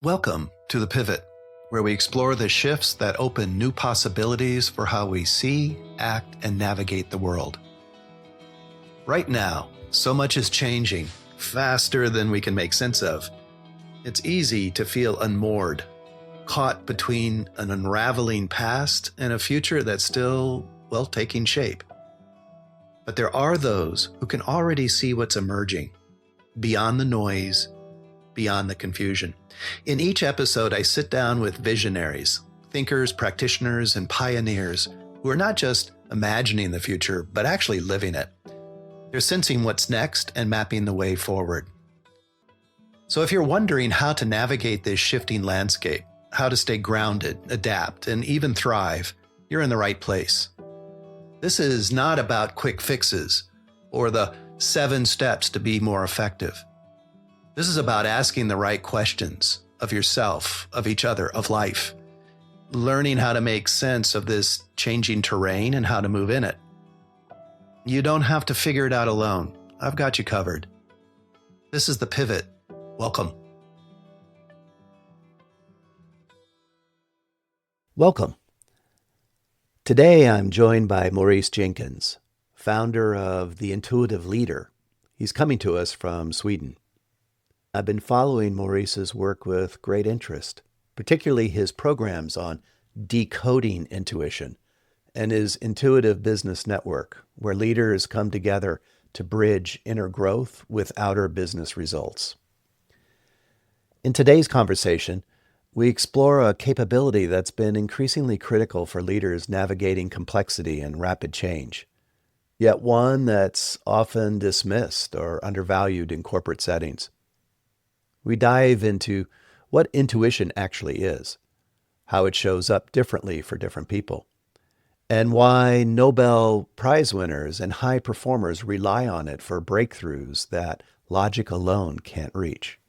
Welcome to The Pivot, where we explore the shifts that open new possibilities for how we see, act, and navigate the world. Right now, so much is changing faster than we can make sense of. It's easy to feel unmoored, caught between an unraveling past and a future that's still, taking shape. But there are those who can already see what's emerging, beyond the noise, beyond the confusion. In each episode, I sit down with visionaries, thinkers, practitioners, and pioneers who are not just imagining the future, but actually living it. They're sensing what's next and mapping the way forward. So if you're wondering how to navigate this shifting landscape, how to stay grounded, adapt, and even thrive, you're in the right place. This is not about quick fixes or the 7 steps to be more effective. This is about asking the right questions of yourself, of each other, of life, learning how to make sense of this changing terrain and how to move in it. You don't have to figure it out alone. I've got you covered. This is The Pivot. Welcome. Welcome. Today I'm joined by Maurice Jenkens, founder of The Intuitive Leader. He's coming to us from Sweden. I've been following Maurice's work with great interest, particularly his programs on decoding intuition and his intuitive business network, where leaders come together to bridge inner growth with outer business results. In today's conversation, we explore a capability that's been increasingly critical for leaders navigating complexity and rapid change, yet one that's often dismissed or undervalued in corporate settings. We dive into what intuition actually is, how it shows up differently for different people, and why Nobel Prize winners and high performers rely on it for breakthroughs that logic alone can't reach.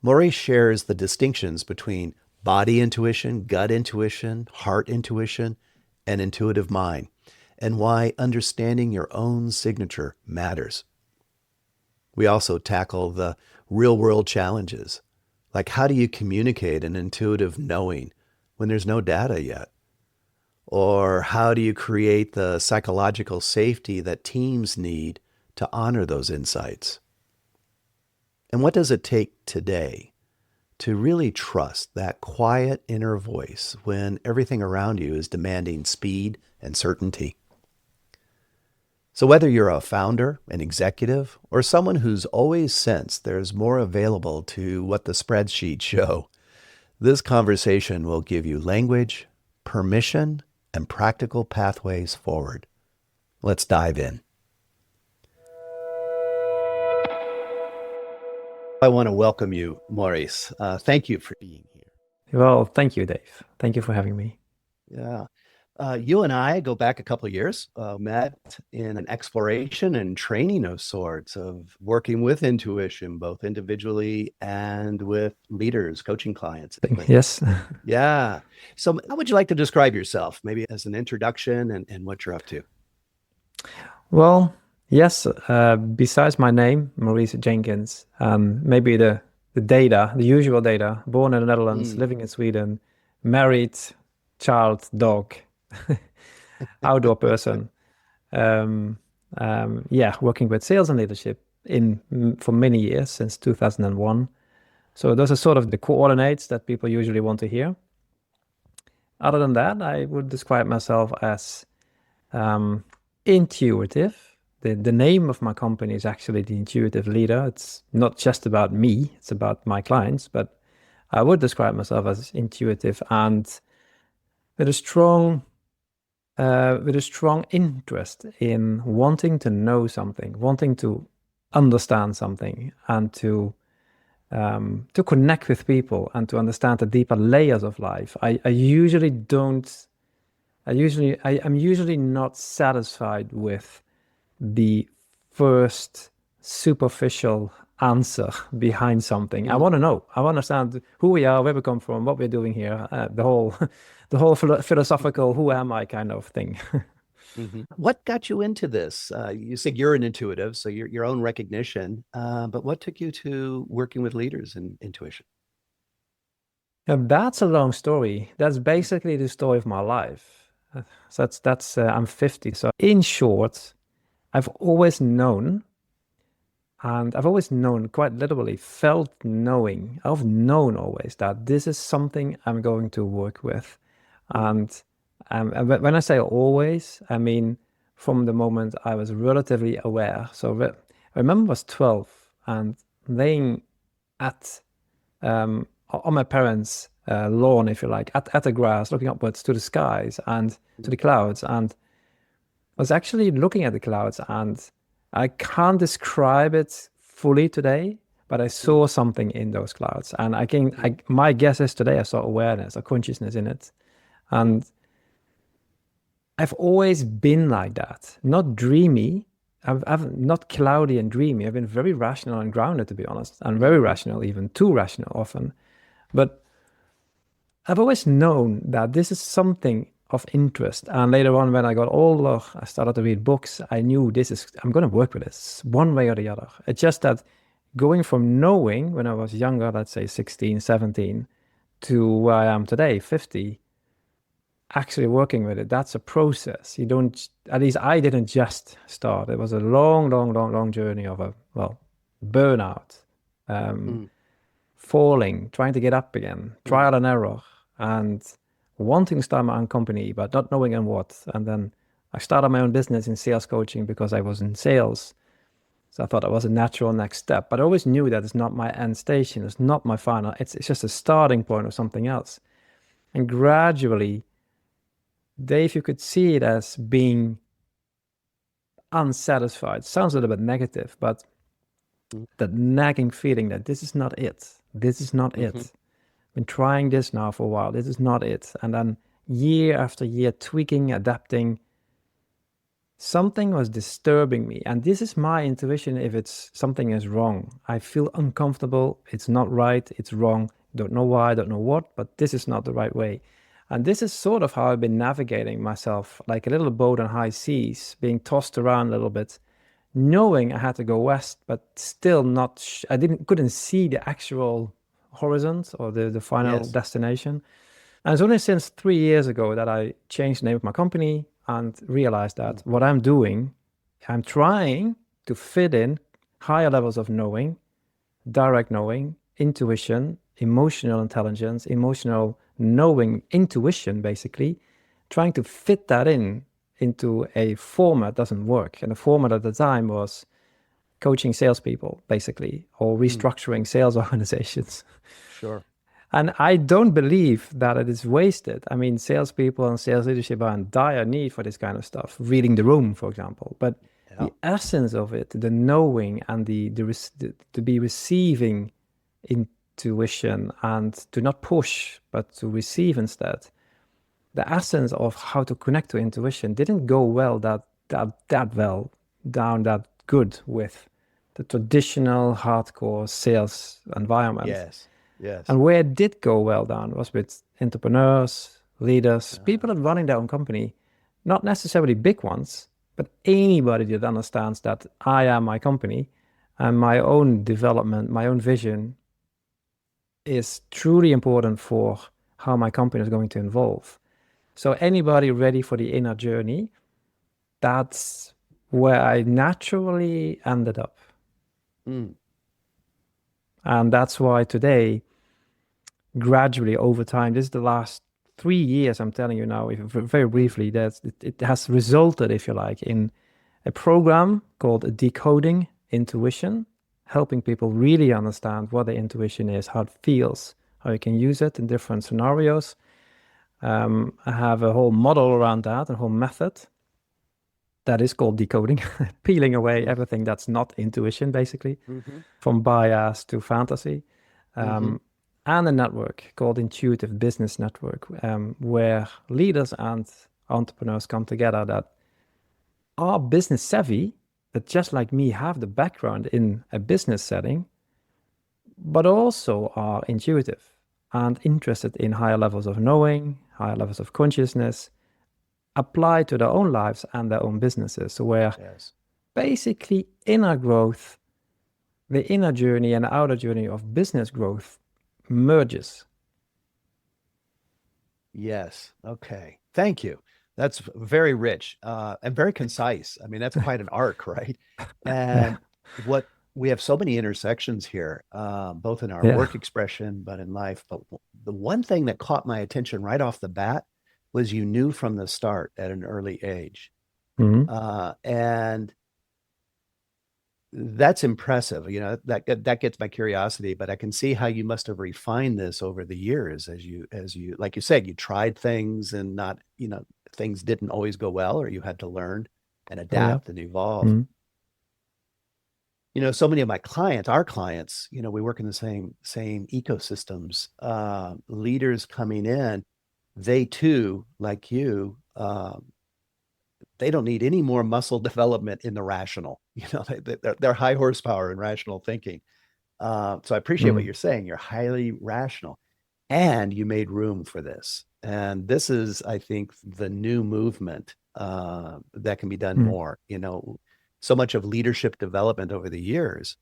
Maurice shares the distinctions between body intuition, gut intuition, heart intuition, and intuitive mind, and why understanding your own signature matters. We also tackle the real-world challenges, like how do you communicate an intuitive knowing when there's no data yet? Or how do you create the psychological safety that teams need to honor those insights? And what does it take today to really trust that quiet inner voice when everything around you is demanding speed and certainty? So whether you're a founder, an executive, or someone who's always sensed there's more available to what the spreadsheets show, this conversation will give you language, permission, and practical pathways forward. Let's dive in. I want to welcome you, Maurice. Thank you for being here. Well, thank you, Dave. Thank you for having me. Yeah. You and I go back a couple of years, met in an exploration and training of sorts of working with intuition, both individually and with leaders, coaching clients. Yes. Yeah. So how would you like to describe yourself, maybe as an introduction and what you're up to? Well, yes, besides my name, Maurice Jenkens, maybe the usual data, born in the Netherlands, living in Sweden, married, child, dog, outdoor person, working with sales and leadership for many years, since 2001. So those are sort of the coordinates that people usually want to hear. Other than that, I would describe myself as intuitive. The name of my company is actually The Intuitive Leader. It's not just about me, it's about my clients, but I would describe myself as intuitive and with a strong interest in wanting to know something, wanting to understand something, and to connect with people and to understand the deeper layers of life. I'm usually not satisfied with the first superficial answer behind something. I want to know. I want to understand who we are, where we come from, what we're doing here, the whole philosophical "who am I" kind of thing. What got you into this? You said you're an intuitive, so your own recognition. But what took you to working with leaders in intuition? That's a long story. That's basically the story of my life. So that's I'm 50. So in short, I've always known, and I've always known quite literally, felt knowing. I've known always that this is something I'm going to work with. And when I say always, I mean from the moment I was relatively aware. So I remember I was 12 and laying at on my parents' lawn, if you like, at the grass, looking upwards to the skies and to the clouds. And I was actually looking at the clouds, and I can't describe it fully today, but I saw something in those clouds. And my guess is today I saw awareness or consciousness in it. And I've always been like that, not dreamy. I've not cloudy and dreamy. I've been very rational and grounded, to be honest, and very rational, even too rational often. But I've always known that this is something of interest. And later on, when I got older, I started to read books. I knew I'm going to work with this one way or the other. It's just that going from knowing when I was younger, let's say 16, 17, to where I am today, 50, actually working with it, that's a process. You don't, at least I didn't just start. It was a long, long, long, long journey of burnout, falling, trying to get up again, trial and error, and wanting to start my own company, but not knowing in what. And then I started my own business in sales coaching because I was in sales. So I thought that was a natural next step. But I always knew that it's not my end station. It's not my final. It's just a starting point of something else. And gradually, Dave, you could see it as being unsatisfied. Sounds a little bit negative, but that nagging feeling that this is not it. This is not it. I've been trying this now for a while. This is not it. And then year after year, tweaking, adapting, something was disturbing me. And this is my intuition if it's something is wrong. I feel uncomfortable. It's not right. It's wrong. Don't know why, don't know what, but this is not the right way. And this is sort of how I've been navigating myself, like a little boat on high seas, being tossed around a little bit, knowing I had to go west, but still not, couldn't see the actual horizon or the final destination. And it's only since 3 years ago that I changed the name of my company and realized that what I'm doing, I'm trying to fit in higher levels of knowing, direct knowing, intuition, emotional intelligence, emotional knowing, intuition, basically, trying to fit that into a format doesn't work. And the format at the time was coaching salespeople, basically, or restructuring sales organizations. Sure. And I don't believe that it is wasted. I mean, salespeople and sales leadership are in dire need for this kind of stuff, reading the room, for example. But the essence of it, the knowing and to be receiving intuition and to not push, but to receive instead. The essence of how to connect to intuition didn't go well that well down that good with the traditional hardcore sales environment. Yes. And where it did go well down was with entrepreneurs, leaders, people that are running their own company, not necessarily big ones, but anybody that understands that I am my company and my own development, my own vision is truly important for how my company is going to evolve. So anybody ready for the inner journey, that's where I naturally ended up. And that's why today, gradually over time, this is the last 3 years, I'm telling you now, very briefly, that it has resulted, if you like, in a program called Decoding Intuition, helping people really understand what their intuition is, how it feels, how you can use it in different scenarios. I have a whole model around that, a whole method that is called decoding, peeling away everything that's not intuition, basically, from bias to fantasy. And a network called Intuitive Business Network, where leaders and entrepreneurs come together that are business savvy, that just like me have the background in a business setting, but also are intuitive and interested in higher levels of knowing, higher levels of consciousness, apply to their own lives and their own businesses. So where Yes. basically inner growth, the inner journey and the outer journey of business growth merges. Yes. Okay. Thank you. That's very rich and very concise. I mean, that's quite an arc, right? Yeah, And what we have so many intersections here, both in our yeah. work expression, but in life. But the one thing that caught my attention right off the bat was you knew from the start at an early age. Mhm. And that's impressive. You know, that gets my curiosity, but I can see how you must have refined this over the years as you like you said, you tried things and not, you know, things didn't always go well, or you had to learn and Oh, yeah. adapt and evolve. Mhm. You know, so many of my clients, our clients, you know, we work in the same ecosystems. Leaders coming in, they too, like you, they don't need any more muscle development in the rational. You know, they're high horsepower in rational thinking. So I appreciate what Mhm. you're saying. You're highly rational, and you made room for this. And this is, I think, the new movement that can be done Mhm. more. You know, so much of leadership development over the years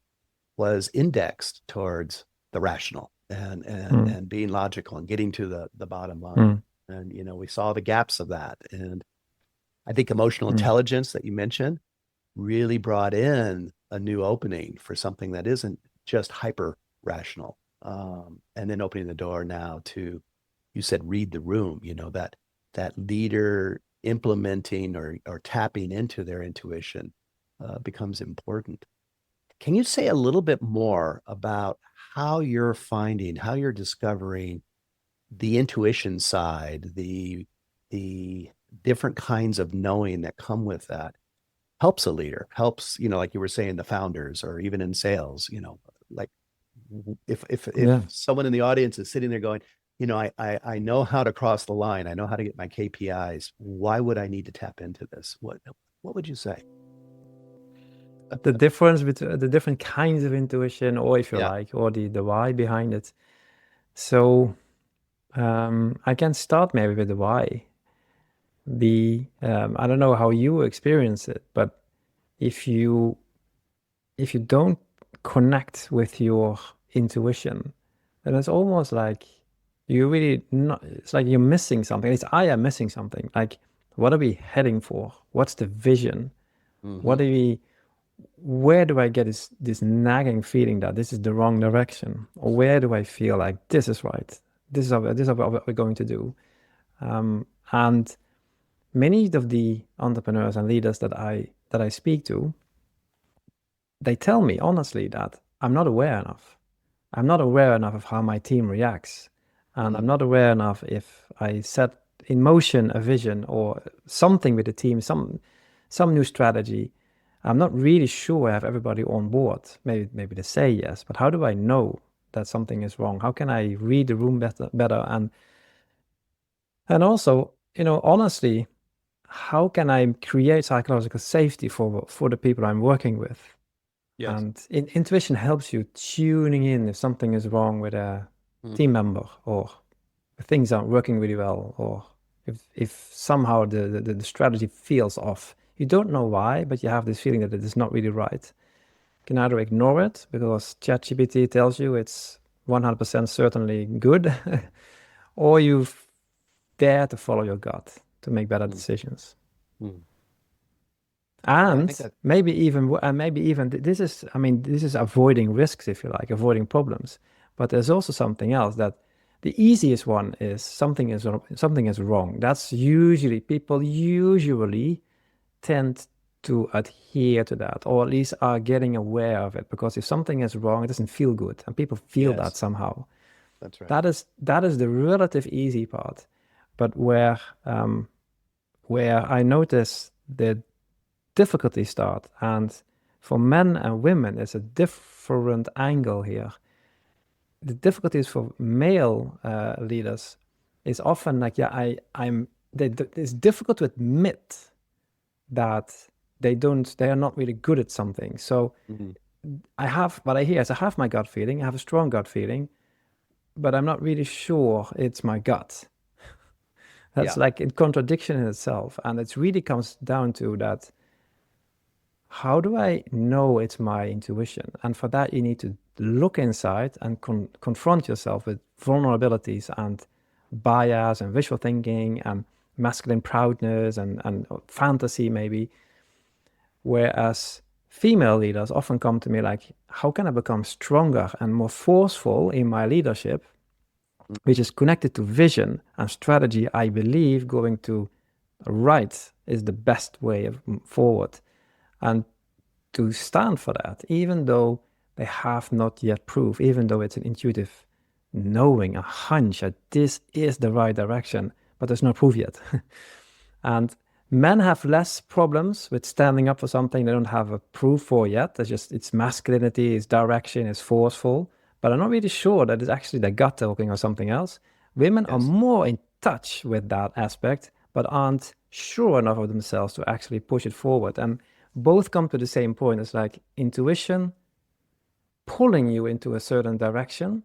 was indexed towards the rational Mhm. and being logical and getting to the bottom line. Mhm. And you know, we saw the gaps of that. And I think emotional Mhm. intelligence that you mentioned really brought in a new opening for something that isn't just hyper rational. And then opening the door now to, you said, read the room, you know, that leader implementing or tapping into their intuition becomes important. Can you say a little bit more about how you're discovering the intuition side, the different kinds of knowing that come with that helps a leader, helps, you know, like you were saying, the founders or even in sales, you know, like if Yeah. someone in the audience is sitting there going, you know, I know how to cross the line, I know how to get my KPIs. Why would I need to tap into this? What would you say? The difference between the different kinds of intuition, or if you Yeah. like, or the why behind it. So I can start maybe with the why. I don't know how you experience it, but if you if you don't connect with your intuition, then it's almost like you really not, it's like you're missing something. It's I am missing something. Like, what are we heading for? What's the vision? Mm-hmm. What are we, where do I get this nagging feeling that this is the wrong direction? Or where do I feel like this is right? This is what we're going to do. And many of the entrepreneurs and leaders that I speak to, they tell me honestly that I'm not aware enough. I'm not aware enough of how my team reacts. And Mm-hmm. I'm not aware enough if I set in motion a vision or something with the team, some new strategy. I'm not really sure I have everybody on board. Maybe they say yes, but how do I know that something is wrong? How can I read the room better? And also, honestly, how can I create psychological safety for the people I'm working with? Yes. And intuition helps you tuning in if something is wrong with a team Mm-hmm. member, or if things aren't working really well, or if somehow the strategy feels off. You don't know why, but you have this feeling that it is not really right. You can either ignore it because ChatGPT tells you it's 100% certainly good, or you dare to follow your gut to make better decisions. Mm-hmm. Yeah, I think And that. maybe even this is, I mean, this is avoiding risks, if you like, avoiding problems. But there's also something else, that the easiest one is something is wrong. That's usually people usually tend to adhere to that, or at least are getting aware of it, because if something is wrong, it doesn't feel good, and people feel that Yes, somehow. that's right. That is the relative easy part. But where I notice the difficulty start. And for men and women, it's a different angle here. The difficulties for male leaders is often like, yeah, it's difficult to admit that they are not really good at something. So Mm-hmm. what I hear is I have my gut feeling, I have a strong gut feeling, but I'm not really sure it's my gut. That's Yeah. like a contradiction in itself. And it really comes down to that, how do I know it's my intuition? And for that, you need to look inside and confront yourself with vulnerabilities and bias and visual thinking and masculine proudness and fantasy, maybe. Whereas female leaders often come to me like, how can I become stronger and more forceful in my leadership, which is connected to vision and strategy? I believe going to right is the best way of forward. And to stand for that, even though they have not yet proof, even though it's an intuitive knowing, a hunch that this is the right direction, but there's no proof yet. And men have less problems with standing up for something they don't have a proof for yet. It's masculinity, it's direction, it's forceful. But I'm not really sure that it's actually their gut talking or something else. Women are more in touch with that aspect, but aren't sure enough of themselves to actually push it forward. And both come to the same point. It's like intuition pulling you into a certain direction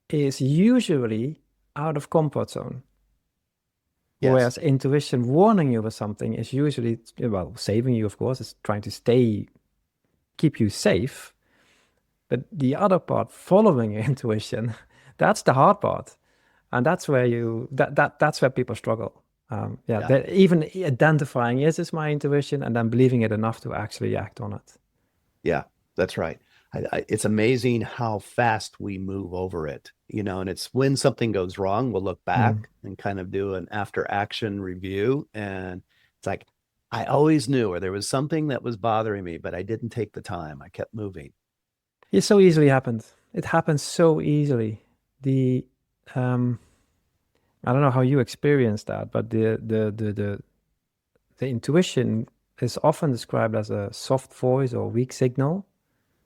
is usually out of comfort zone. Yes. Whereas intuition warning you of something is usually, well, saving you, of course, is trying to keep you safe. But the other part, following your intuition, that's the hard part. And that's where that's where people struggle. Even identifying, is this my intuition, and then believing it enough to actually act on it. Yeah, that's right. It's amazing how fast we move over it, and it's when something goes wrong, we'll look back and kind of do an after action review. And it's like, I always knew, or there was something that was bothering me, but I didn't take the time. I kept moving. It so easily happens. It happens so easily. I don't know how you experience that, but the intuition is often described as a soft voice or weak signal.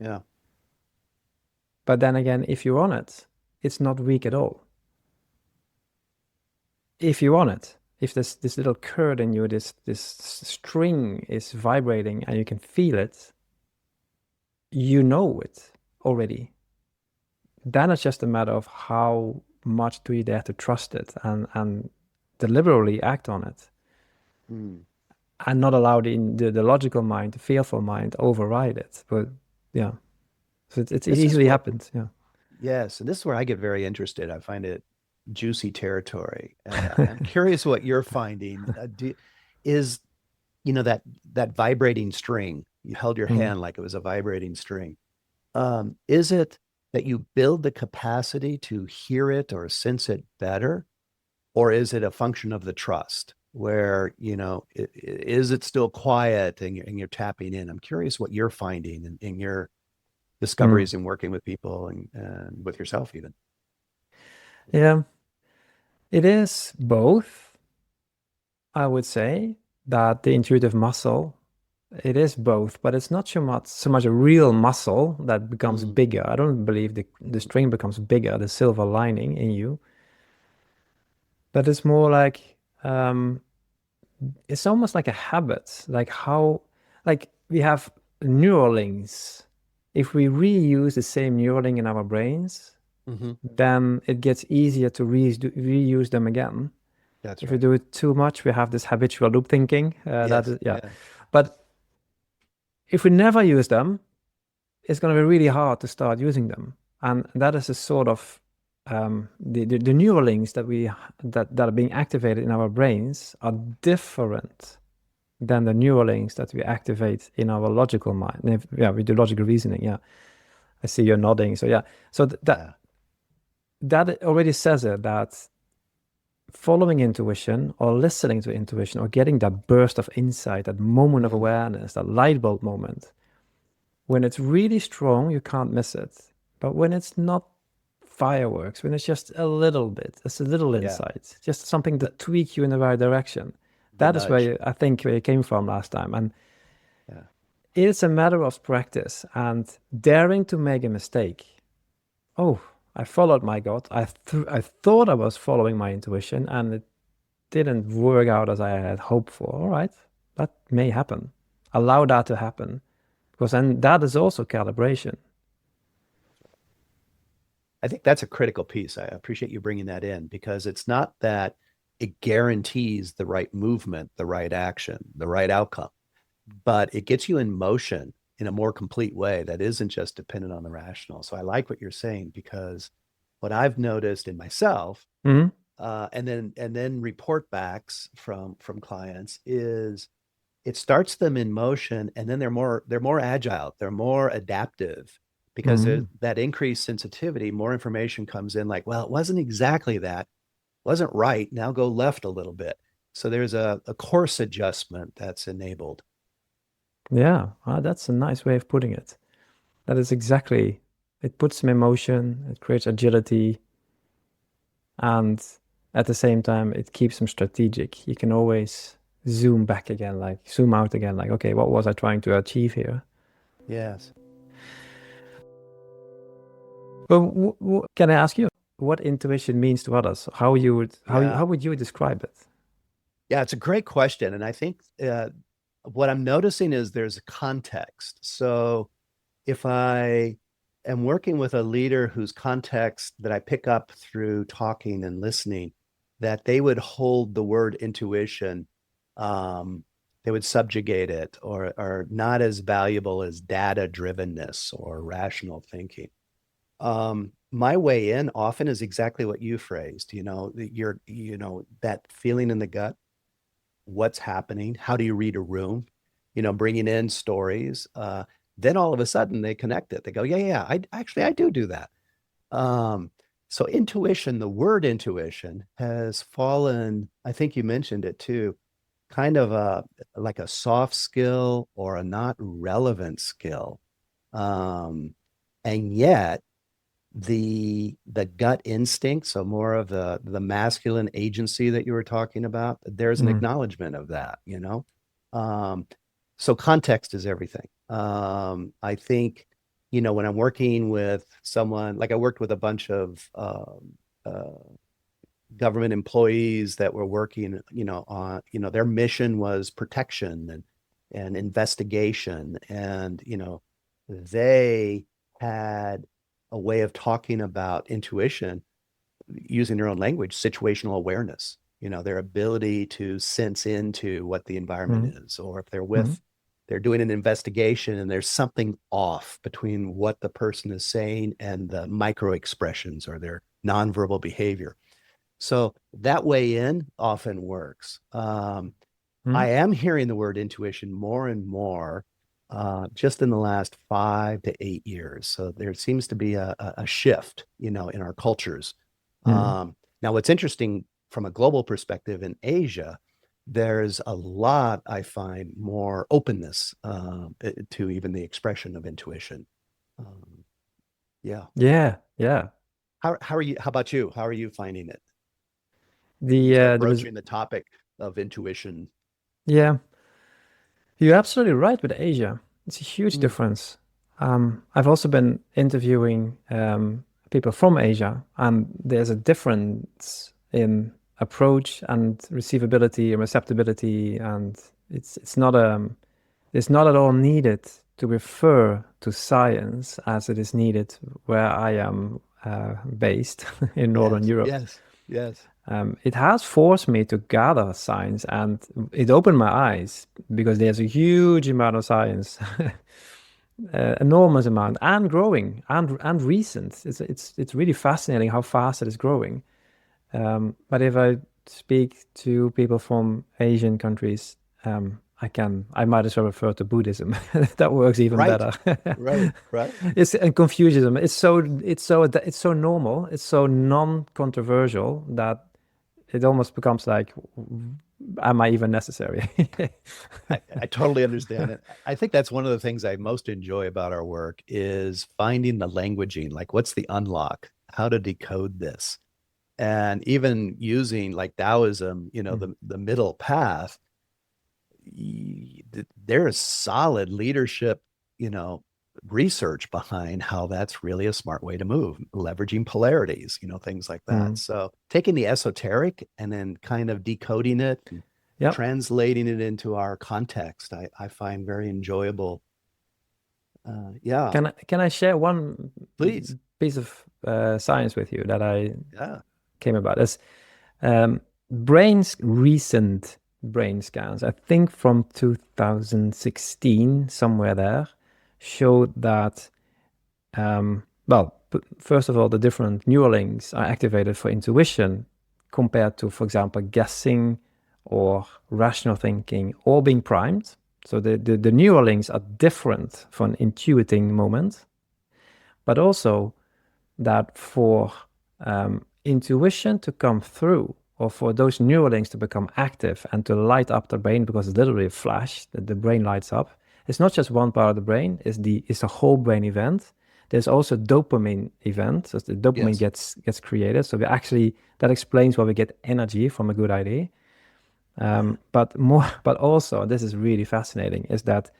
Yeah. But then again, if you're on it, it's not weak at all. If you're on it, if this little current in you, this string is vibrating and you can feel it, you know it already. Then it's just a matter of how much do you dare to trust it and deliberately act on it. And not allow the logical mind, the fearful mind, override it. But yeah, so it easily happens. Yeah. Yes, and this is where I get very interested. I find it juicy territory. I'm curious what you're finding. Is that vibrating string? You held your hand like it was a vibrating string. Is it that you build the capacity to hear it or sense it better, or is it a function of the trust? Where is it still quiet and you're tapping in? I'm curious what you're finding in your discoveries in working with people and with yourself even. Yeah, it is both. I would say that the intuitive muscle, it is both, but it's not so much a real muscle that becomes bigger. I don't believe the string becomes bigger, the silver lining in you. But it's more like it's almost like a habit, like we have neural links. If we reuse the same neural link in our brains, then it gets easier to reuse them again. That's if right. we do it too much, we have this habitual loop thinking. But if we never use them, it's going to be really hard to start using them. And that is a sort of the neural links that are being activated in our brains are different than the neural links that we activate in our logical mind. We do logical reasoning. Yeah, I see you're nodding. So yeah, so that already says it, that following intuition or listening to intuition or getting that burst of insight, that moment of awareness, that light bulb moment, when it's really strong, you can't miss it. But when it's not fireworks, when it's just a little bit, it's a little insight, just something to tweak you in the right direction. That is where I think where you came from last time. And it's a matter of practice and daring to make a mistake. Oh, I followed my gut. I thought I was following my intuition and it didn't work out as I had hoped for. All right, that may happen. Allow that to happen, because then that is also calibration. I think that's a critical piece. I appreciate you bringing that in, because it's not that it guarantees the right movement, the right action, the right outcome, but it gets you in motion in a more complete way that isn't just dependent on the rational. So I like what you're saying, because what I've noticed in myself, Hmm. and then report backs from clients, is it starts them in motion, and then they're more agile, they're more adaptive, because Hmm. that increased sensitivity, more information comes in, like, well, it wasn't exactly that, wasn't right, now go left a little bit. So there's a course adjustment that's enabled. Yeah, that's a nice way of putting it. That is exactly, it puts them in motion, it creates agility, and at the same time, it keeps them strategic. You can always zoom back again, like zoom out again, like, okay, what was I trying to achieve here? Yes. But can I ask you what intuition means to others? How Yeah. would you describe it? Yeah, it's a great question. And I think what I'm noticing is there's a context. So if I am working with a leader whose context that I pick up through talking and listening, that they would hold the word intuition, um, they would subjugate it, or not as valuable as data drivenness or rational thinking. My way in often is exactly what you phrased, that feeling in the gut, what's happening, how do you read a room, bringing in stories. Then all of a sudden they connect it. They go, yeah, I do that. Um, so intuition, the word intuition has fallen, I think you mentioned it too, kind of like a soft skill or a not relevant skill. Um, and yet the gut instinct, so more of the masculine agency that you were talking about, there's an Mm, acknowledgement of that. um so context is everything. I think, when I'm working with someone, like I worked with a bunch of uh, government employees that were working, on, their mission was protection and investigation. And, they had a way of talking about intuition using their own language, situational awareness, their ability to sense into what the environment mm, is, or if mm, they're doing an investigation and there's something off between what the person is saying and the micro expressions or their nonverbal behavior. So that way in often works. mm. I am hearing the word intuition more and more, just in the last 5 to 8 years. So there seems to be a shift, in our cultures. Mm. Now, what's interesting from a global perspective in Asia, there's a lot, I find, more openness to even the expression of intuition. Um, yeah. Yeah, yeah. How are you? How about you? How are you finding it? The You're the res broaching the topic of intuition. Yeah, you're absolutely right with Asia. It's a huge Mm, difference. I've also been interviewing people from Asia, and there's a difference in approach and receivability and receptibility, and it's not at all needed to refer to science as it is needed where I am based in Northern yes, Europe. yes, yes, It has forced me to gather science, and it opened my eyes because there's a huge amount of science, enormous amount, and growing and recent. It's really fascinating how fast it is growing. But if I speak to people from Asian countries, I might as well refer to Buddhism. That works even right, better. right. It's and Confucianism. It's so normal. It's so non-controversial that it almost becomes like, am I even necessary? I totally understand it. I think that's one of the things I most enjoy about our work is finding the languaging, like what's the unlock, how to decode this. And even using like Taoism, Mm, the middle path, there is solid leadership, you know, research behind how that's really a smart way to move, leveraging polarities, things like that. mm. So taking the esoteric and then kind of decoding it and Yep. translating it into our context, I find very enjoyable. Yeah, Can I share one please. piece of science with you that I Yeah. came about? This. Um, recent brain scans, I think from 2016, somewhere there, showed that, first of all, the different neural links are activated for intuition compared to, for example, guessing or rational thinking or being primed. So the neural links are different for an intuiting moment, but also that for intuition to come through, or for those neural links to become active and to light up the brain, because it's literally a flash that the brain lights up. It's not just one part of the brain, it's a whole brain event. There's also dopamine event, so the dopamine gets created. So that explains why we get energy from a good idea. But also, this is really fascinating, is that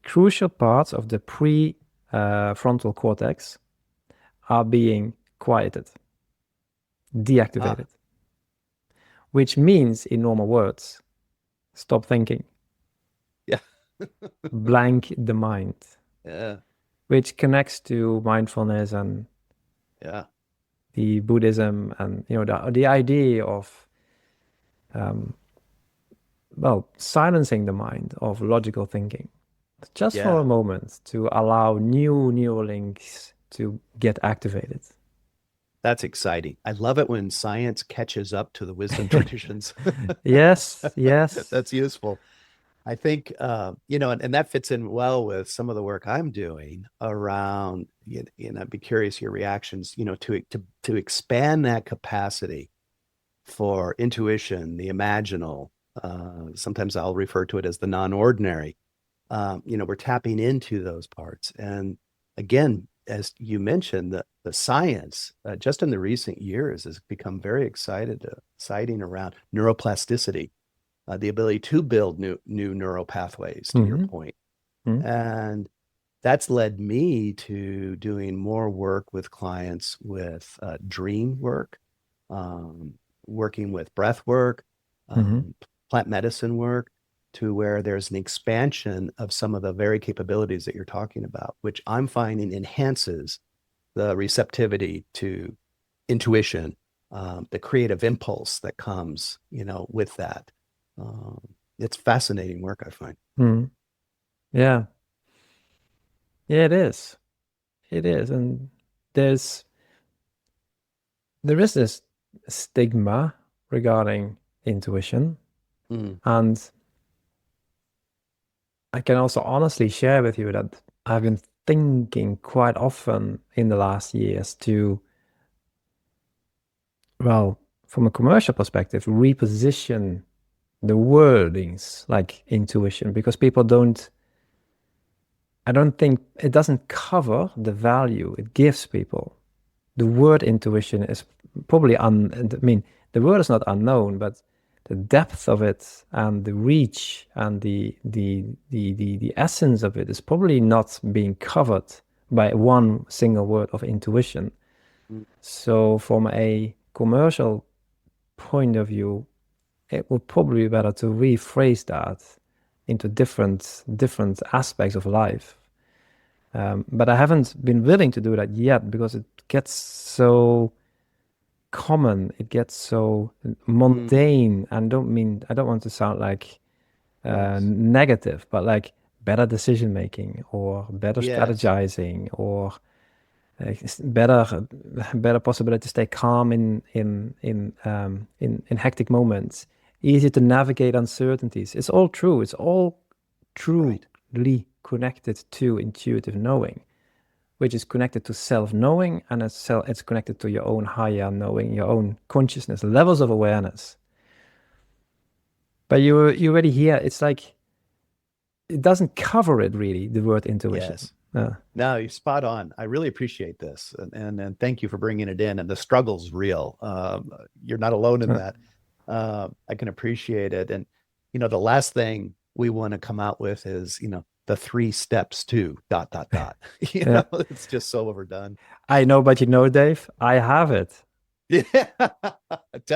crucial parts of the prefrontal cortex are being quieted, deactivated, which means, in normal words, stop thinking. Yeah. Blank the mind. Yeah. Which connects to mindfulness and the Buddhism, and the idea of silencing the mind of logical thinking, just for a moment, to allow new neural links to get activated. That's exciting. I love it when science catches up to the wisdom traditions. Yes. That's useful. I think, and that fits in well with some of the work I'm doing around, I'd be curious your reactions, to expand that capacity for intuition, the imaginal. Sometimes I'll refer to it as the non-ordinary. We're tapping into those parts. And again, as you mentioned, the science just in the recent years has become very exciting around neuroplasticity, the ability to build new neural pathways, to your point. And that's led me to doing more work with clients with dream work, working with breath work, plant medicine work, to where there's an expansion of some of the very capabilities that you're talking about, which I'm finding enhances the receptivity to intuition, the creative impulse that comes, with that. It's fascinating work, I find. Yeah, it is. It is. And there is this stigma regarding intuition. And I can also honestly share with you that I've been thinking quite often in the last years to, from a commercial perspective, reposition the wordings like intuition, because I don't think it doesn't cover the value it gives people. The word intuition is probably the word is not unknown, but the depth of it and the reach and the essence of it is probably not being covered by one single word of intuition. So from a commercial point of view, it would probably be better to rephrase that into different aspects of life. But I haven't been willing to do that yet, because it gets so common, it gets so mundane. And I don't want to sound like negative, but like better decision making, or better strategizing, or better possibility to stay calm in hectic moments, easy to navigate uncertainties. It's all true. It's all truly connected to intuitive knowing, which is connected to self-knowing, and it's connected to your own higher knowing, your own consciousness, levels of awareness. But you already hear, it's like, it doesn't cover it really, the word intuition. Yes. No, you're spot on. I really appreciate this. And thank you for bringing it in. And the struggle's real. You're not alone in that. I can appreciate it. And, the last thing we want to come out with is, the 3 steps to ... It's just so overdone. I know, but Dave, I have it. Yeah.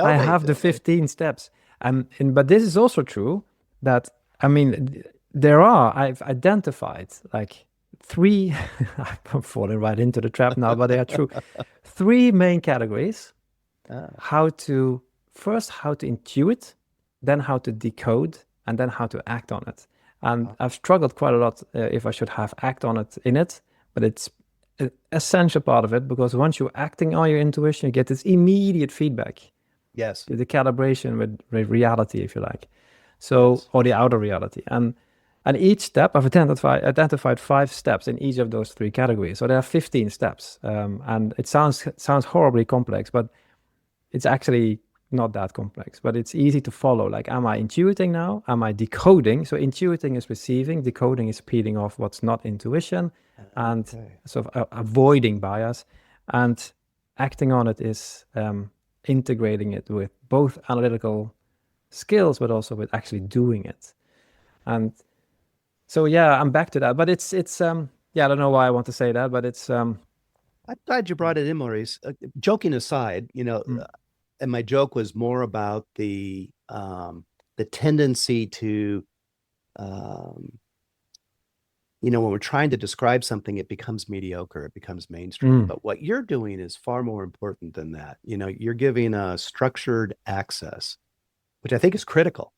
I have the 15 steps. But this is also true that, I've identified like 3, I'm falling right into the trap now, but they are true. 3 main categories, how to first how to intuit, then how to decode, and then how to act on it. And I've struggled quite a lot if I should have act on it in it, but it's an essential part of it, because once you're acting on your intuition, you get this immediate feedback, Yes. the calibration with reality, if you like. So, Yes. or the outer reality. And each step, I've identified 5 steps in each of those 3 categories. So there are 15 steps. And it sounds horribly complex, but it's actually not that complex. But it's easy to follow. Like, am I intuiting now? Am I decoding? So intuiting is receiving, decoding is peeling off what's not intuition, and sort of avoiding bias. And acting on it is integrating it with both analytical skills, but also with actually doing it. And so, yeah, I'm back to that. But it's yeah, I don't know why I want to say that, but it's I'm glad you brought it in, Maurice. Joking aside, and my joke was more about the tendency to, when we're trying to describe something, it becomes mediocre, it becomes mainstream. But what you're doing is far more important than that. You're giving a structured access, which I think is critical,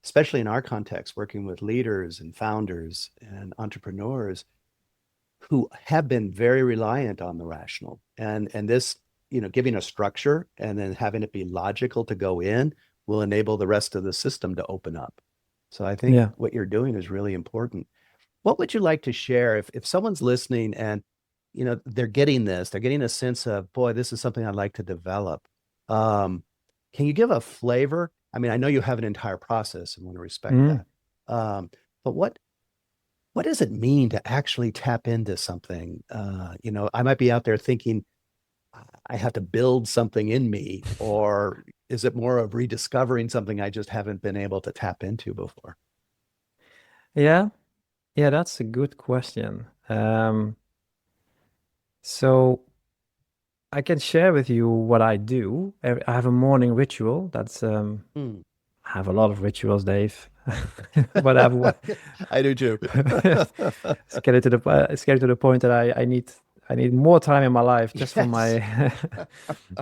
especially in our context, working with leaders and founders and entrepreneurs who have been very reliant on the rational. And this, giving a structure and then having it be logical to go in will enable the rest of the system to open up. So I think what you're doing is really important. What would you like to share if someone's listening and, they're getting a sense of, boy, this is something I'd like to develop. Can you give a flavor? I mean, I know you have an entire process and want to respect that. But what does it mean to actually tap into something? I might be out there thinking I have to build something in me, or is it more of rediscovering something I just haven't been able to tap into before? Yeah, that's a good question. So I can share with you what I do. I have a morning ritual. That's I have a lot of rituals, Dave. But I have one. I do too. It's getting to the point that I need more time in my life just for my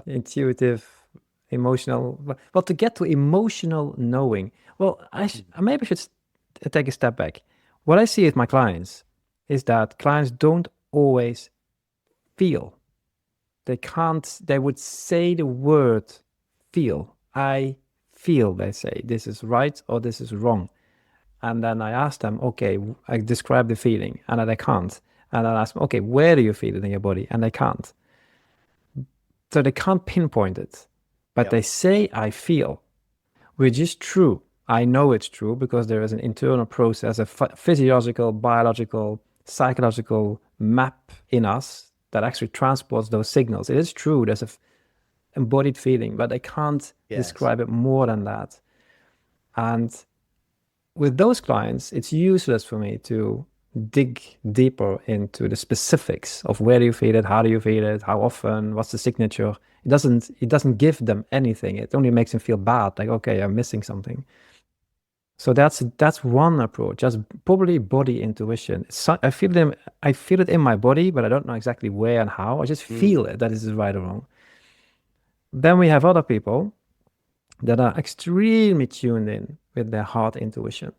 intuitive, emotional. Well, to get to emotional knowing. Well, I maybe should take a step back. What I see with my clients is that clients don't always feel. They would say the word feel. I feel, they say, this is right or this is wrong. And then I ask them, okay, I describe the feeling, and then they can't. And then I ask them, okay, where do you feel it in your body? And they can't. So they can't pinpoint it. But they say, I feel, which is true. I know it's true because there is an internal process, a physiological, biological, psychological map in us that actually transports those signals. It is true, there's an embodied feeling, but I can't describe it more than that. And with those clients, it's useless for me to dig deeper into the specifics of where do you feel it, how do you feel it, how often, what's the signature. It doesn't give them anything. It only makes them feel bad, like, okay, I'm missing something. So that's one approach, just probably body intuition. I feel it in my body, but I don't know exactly where and how. I just feel it, that this is right or wrong. Then we have other people that are extremely tuned in with their heart intuition.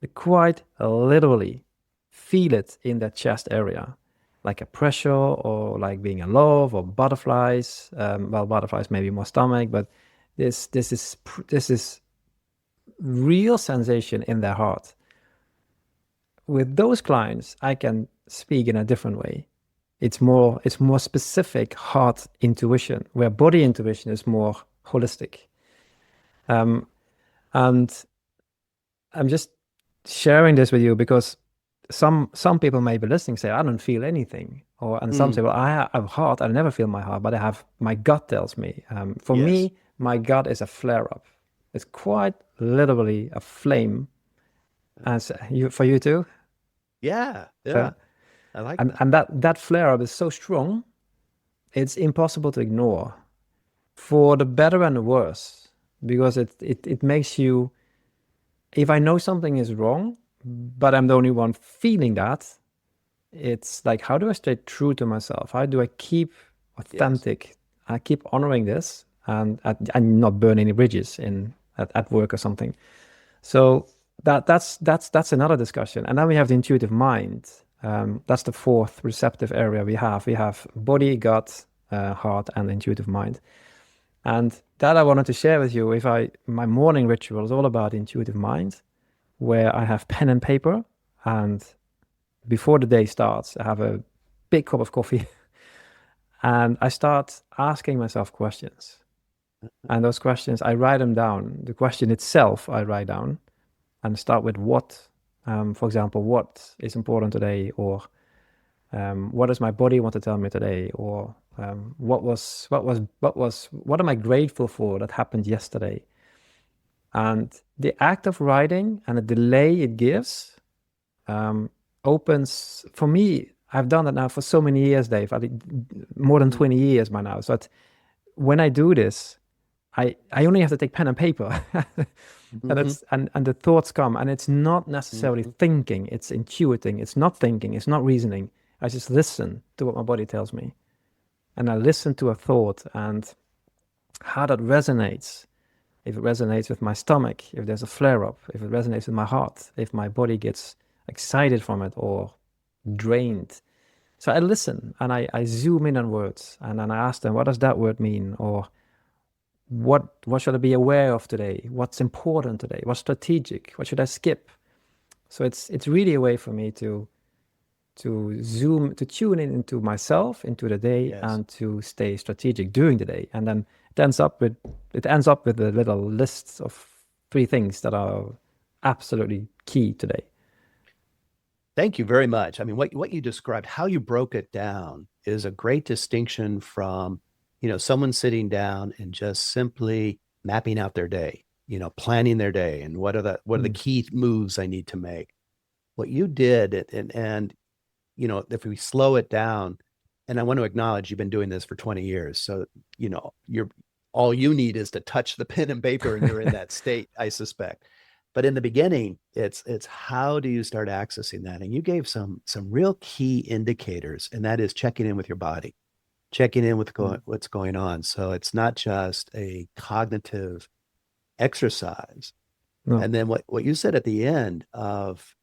They quite literally feel it in their chest area, like a pressure or like being in love or butterflies. Well, butterflies maybe more stomach, but this is real sensation in their heart. With those clients, I can speak in a different way. It's more specific heart intuition, where body intuition is more holistic. And I'm just sharing this with you because some people may be listening, say, I don't feel anything. And some say, well, I have heart, I never feel my heart, but my gut tells me. For me, my gut is a flare-up. It's quite literally a flame. And for you too? Yeah. I like that. And that flare-up is so strong, it's impossible to ignore, for the better and the worse, because it makes you, if I know something is wrong, but I'm the only one feeling that, it's like, how do I stay true to myself? How do I keep authentic? I keep honoring this, and not burn any bridges at work or something. So that's another discussion. And then we have the intuitive mind. That's the fourth receptive area we have. We have body, gut, heart, and intuitive mind. And that I wanted to share with you. My morning ritual is all about intuitive mind, where I have pen and paper, and before the day starts, I have a big cup of coffee, and I start asking myself questions. And those questions, I write them down. The question itself, I write down, and start with what. For example, what is important today, or what does my body want to tell me today, or what am I grateful for that happened yesterday? And the act of writing and the delay it gives opens, for me, I've done that now for so many years, Dave. I think more than 20 years by now. So that when I do this, I only have to take pen and paper, and the thoughts come, and it's not necessarily thinking, it's intuiting, it's not thinking, it's not reasoning. I just listen to what my body tells me, and I listen to a thought and how that resonates. If it resonates with my stomach, if there's a flare-up, if it resonates with my heart, if my body gets excited from it or drained. So I listen, and I zoom in on words, and then I ask them, what does that word mean? Or what should I be aware of today? What's important today? What's strategic? What should I skip? So it's really a way for me to zoom, to tune in into myself, into the day, Yes. and to stay strategic during the day. And then it ends up with a little list of 3 things that are absolutely key today. Thank you very much. I mean, what you described, how you broke it down, is a great distinction from, someone sitting down and just simply mapping out their day, planning their day, and what are the key moves I need to make. What you did, and if we slow it down, and I want to acknowledge you've been doing this for 20 years, so all you need is to touch the pen and paper, and you're in that state, I suspect. But in the beginning, it's how do you start accessing that? And you gave some real key indicators, and that is checking in with your body, checking in with what's going on. So it's not just a cognitive exercise. No. And then what you said at the end of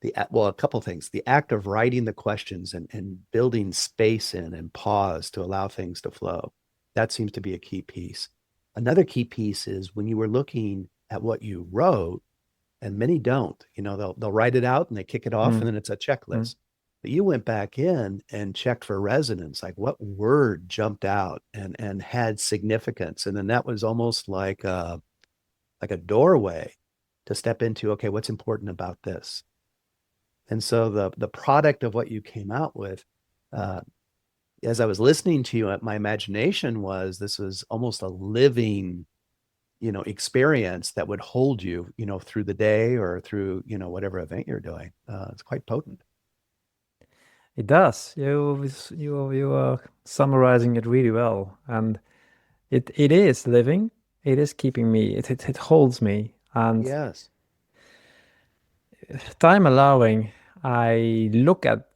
a couple of things, the act of writing the questions and building space in and pause to allow things to flow. That seems to be a key piece. Another key piece is when you were looking at what you wrote, and many don't, they'll write it out and they kick it off, and then it's a checklist. But you went back in and checked for resonance, like what word jumped out and had significance. And then that was almost like a doorway to step into, okay, what's important about this? And so the product of what you came out with, as I was listening to you, my imagination was this was almost a living, experience that would hold you, through the day or through, whatever event you're doing. It's quite potent. It does. You are summarizing it really well, and it is living. It is keeping me. It holds me, and Yes. time allowing, I look at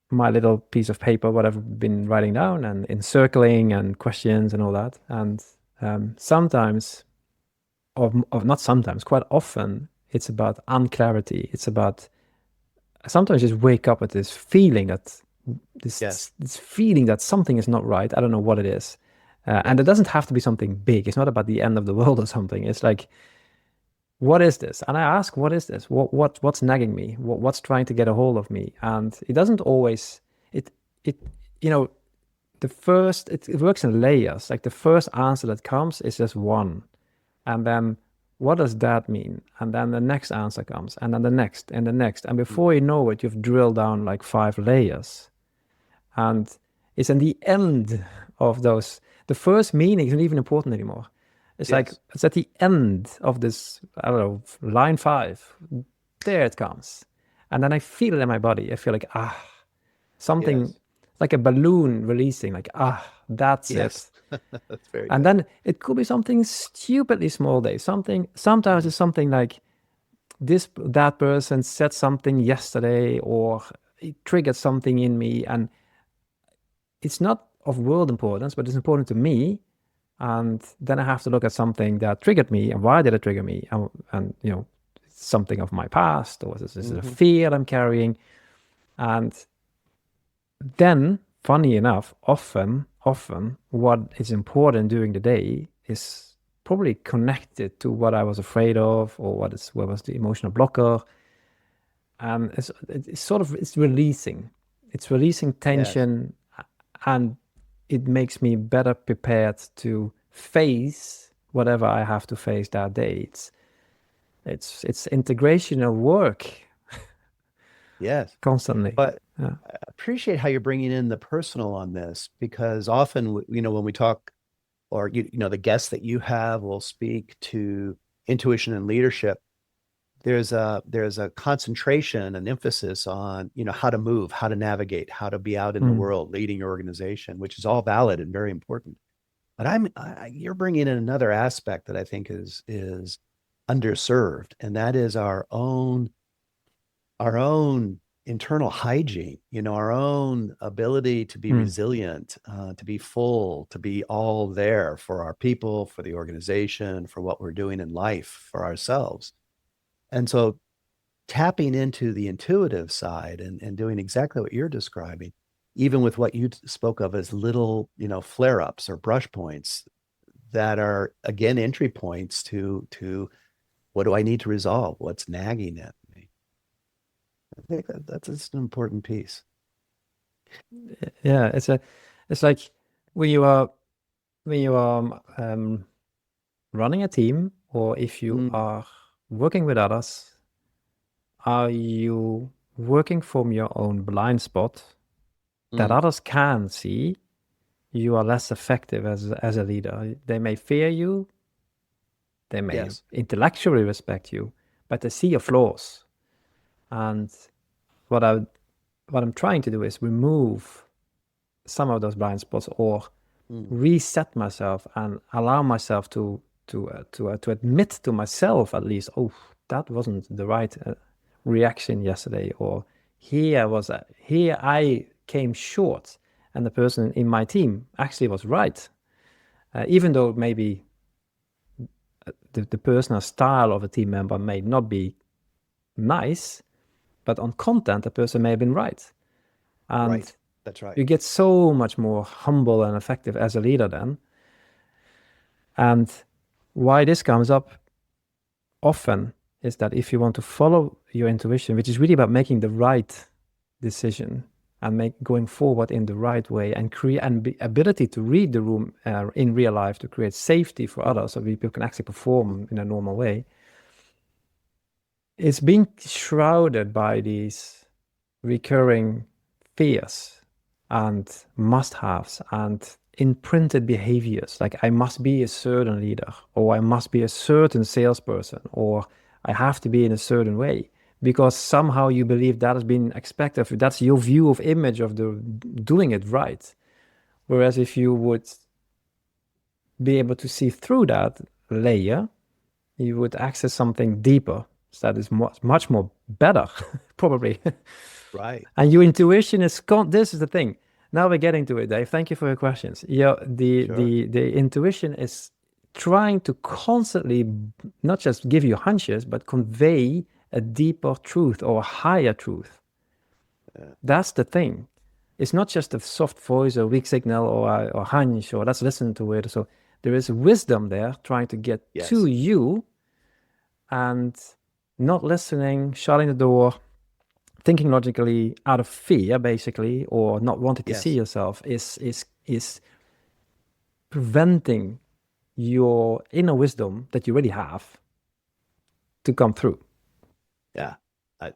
my little piece of paper, what I've been writing down, and encircling and questions and all that. And sometimes, or not sometimes, quite often, it's about unclarity. It's about sometimes just wake up with this feeling that this feeling that something is not right. I don't know what it is, and it doesn't have to be something big. It's not about the end of the world or something. It's like, what is this? And I ask, what is this? What's nagging me? What's trying to get a hold of me? And it doesn't always. It works in layers. Like the first answer that comes is just one, and then what does that mean? And then the next answer comes, and then the next, and the next, and before you know it, you've drilled down like 5 layers. And it's in the end of those. The first meaning isn't even important anymore. It's like it's at the end of this, I don't know, line 5. There it comes, and then I feel it in my body. I feel like something like a balloon releasing. Like that's it. That's very And good. then it could be something stupidly small, Dave. Sometimes it's something like that person said something yesterday, or it triggered something in me, and it's not of world importance, but it's important to me. And then I have to look at something that triggered me, and why did it trigger me? And something of my past, or this is a fear I'm carrying. And then, funny enough, often what is important during the day is probably connected to what I was afraid of, or what was the emotional blocker. And it's releasing. It's releasing tension, and it makes me better prepared to face whatever I have to face that day. It's integrational work. Yes. Constantly. But Yeah. I appreciate how you're bringing in the personal on this, because often, when we talk, or, the guests that you have will speak to intuition and leadership, there's a concentration, an emphasis on, how to move, how to navigate, how to be out in the world, leading your organization, which is all valid and very important. But you're bringing in another aspect that I think is underserved, and that is our own internal hygiene, our own ability to be resilient, to be full, to be all there for our people, for the organization, for what we're doing in life, for ourselves. And so tapping into the intuitive side and doing exactly what you're describing, even with what you spoke of as little, flare-ups or brush points that are, again, entry points to what do I need to resolve? What's nagging at me? I think that's just an important piece. Yeah, it's like when you are running a team, or if you are working with others, are you working from your own blind spot that others can see? You are less effective as a leader. They may fear you, they may intellectually respect you, but they see your flaws. And what I'm trying to do is remove some of those blind spots, or reset myself and allow myself to admit to myself, at least, oh, that wasn't the right reaction yesterday, or here I came short, and the person in my team actually was right, even though maybe the personal style of a team member may not be nice, but on content the person may have been right. And right. That's right. you get so much more humble and effective as a leader then. And why this comes up often is that if you want to follow your intuition, which is really about making the right decision and going forward in the right way, and the ability to read the room in real life to create safety for others, so people can actually perform in a normal way, it's being shrouded by these recurring fears and must-haves and imprinted behaviors, like I must be a certain leader, or I must be a certain salesperson, or I have to be in a certain way, because somehow you believe that has been expected of you. That's your view of image of doing it right. Whereas if you would be able to see through that layer, you would access something deeper that is much more better, probably. Right. And your intuition this is the thing. Now we're getting to it, Dave. Thank you for your questions. The intuition is trying to constantly not just give you hunches, but convey a deeper truth or a higher truth. That's the thing. It's not just a soft voice or weak signal or hunch, or let's listen to it. So there is wisdom there trying to get to you, and not listening, shutting the door, thinking logically out of fear, basically, or not wanting to see yourself is preventing your inner wisdom that you really have to come through. Yeah.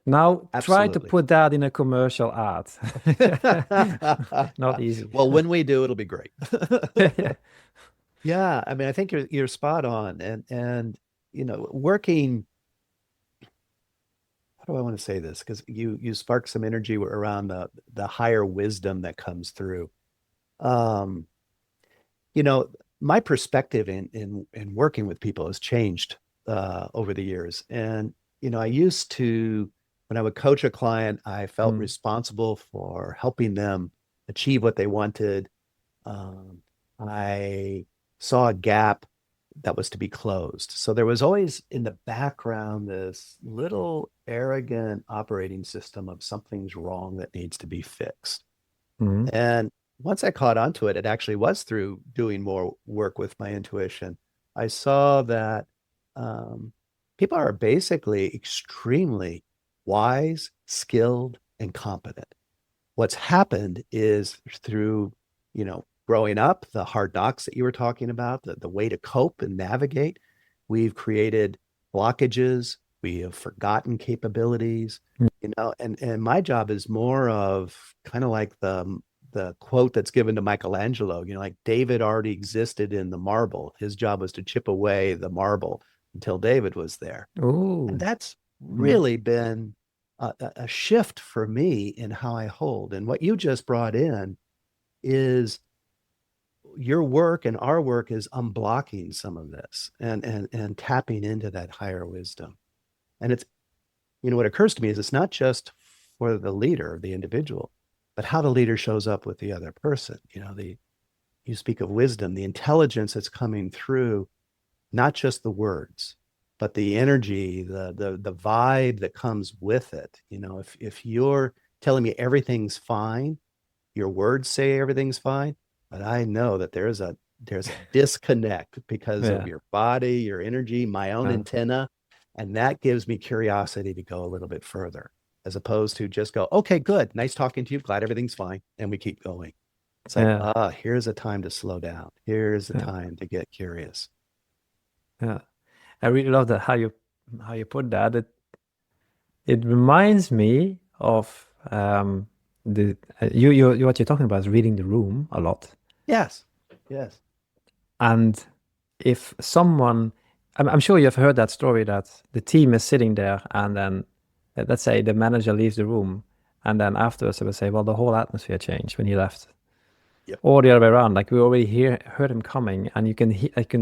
Now, absolutely. try to put that in a commercial ad. Not easy. Well, when we do, it'll be great. Yeah. I mean, I think you're spot on, and working. How do I want to say this? Because you spark some energy around the higher wisdom that comes through. My perspective in working with people has changed over the years. And, I used to, when I would coach a client, I felt responsible for helping them achieve what they wanted. I saw a gap that was to be closed. So there was always in the background this little arrogant operating system of something's wrong that needs to be fixed. Mhm. And once I caught onto it, it actually was through doing more work with my intuition. I saw that people are basically extremely wise, skilled, and competent. What's happened is through, growing up, the hard knocks that you were talking about, the way to cope and navigate, we've created blockages, we have forgotten capabilities, and my job is more of kind of like the quote that's given to Michelangelo, like David already existed in the marble. His job was to chip away the marble until David was there. And Oh. that's Mm. really been a shift for me in how I hold. And what you just brought in is your work and our work is unblocking some of this and tapping into that higher wisdom. And it's, what occurs to me is it's not just for the leader, the individual, but how the leader shows up with the other person. You speak of wisdom, the intelligence that's coming through, not just the words, but the energy, the vibe that comes with it. If you're telling me everything's fine, your words say everything's fine, but I know that there's a disconnect because of Yeah. your body, your energy, my own Yeah. antenna, and that gives me curiosity to go a little bit further, as opposed to just go, okay, good, nice talking to you, glad everything's fine, and we keep going. It's like, Yeah. here's a time to slow down. Here's a Yeah. time to get curious. Yeah. I really love that how you put that. It reminds me of the what you're talking about is reading the room a lot. Yes. Yes. And if someone, I'm sure you've heard that story that the team is sitting there and then let's say the manager leaves the room and then afterwards they will say, well, the whole atmosphere changed when he left. Yep. Or the other way around, like we already heard him coming, and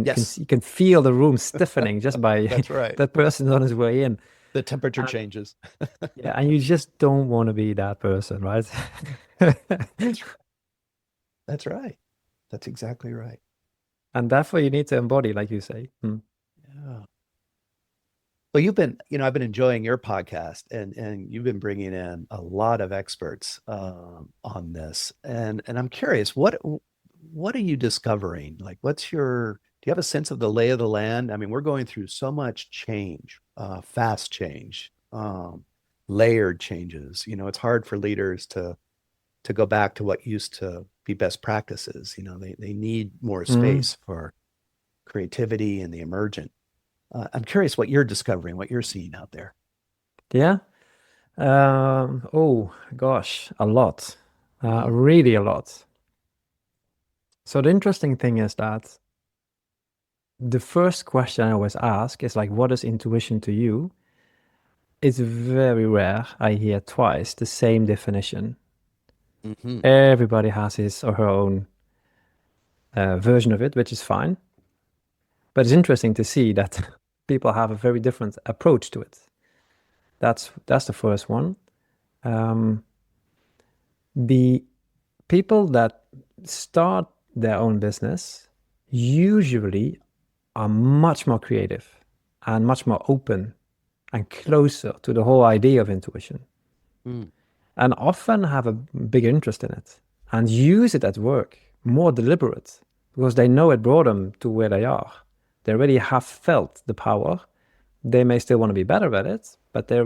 Yes. you can feel the room stiffening just by That's right. that person on his way in. The temperature And, changes. yeah, and you just don't want to be that person, right? That's right. That's exactly right. And therefore you need to embody, like you say. Yeah. Well, I've been enjoying your podcast, and you've been bringing in a lot of experts on this, and I'm curious, what are you discovering? Like, do you have a sense of the lay of the land? I mean, we're going through so much change, fast change, layered changes. It's hard for leaders to go back to what used to be best practices. They need more Mm. space for creativity and the emergent. I'm curious what you're discovering, what you're seeing out there. Yeah. Oh gosh, a lot. Mm, Really a lot. So the interesting thing is that the first question I always ask is like, what is intuition to you? It's very rare I hear twice the same definition. mhm. Everybody has his or her own version of it, which is fine. But it's interesting to see that people have a very different approach to it. That's the first one. Um, the people that start their own business usually are much more creative and much more open and closer to the whole idea of intuition, Mm, and often have a bigger interest in it and use it at work, more deliberate, because they know it brought them to where they are. They already have felt the power. They may still want to be better at it, but they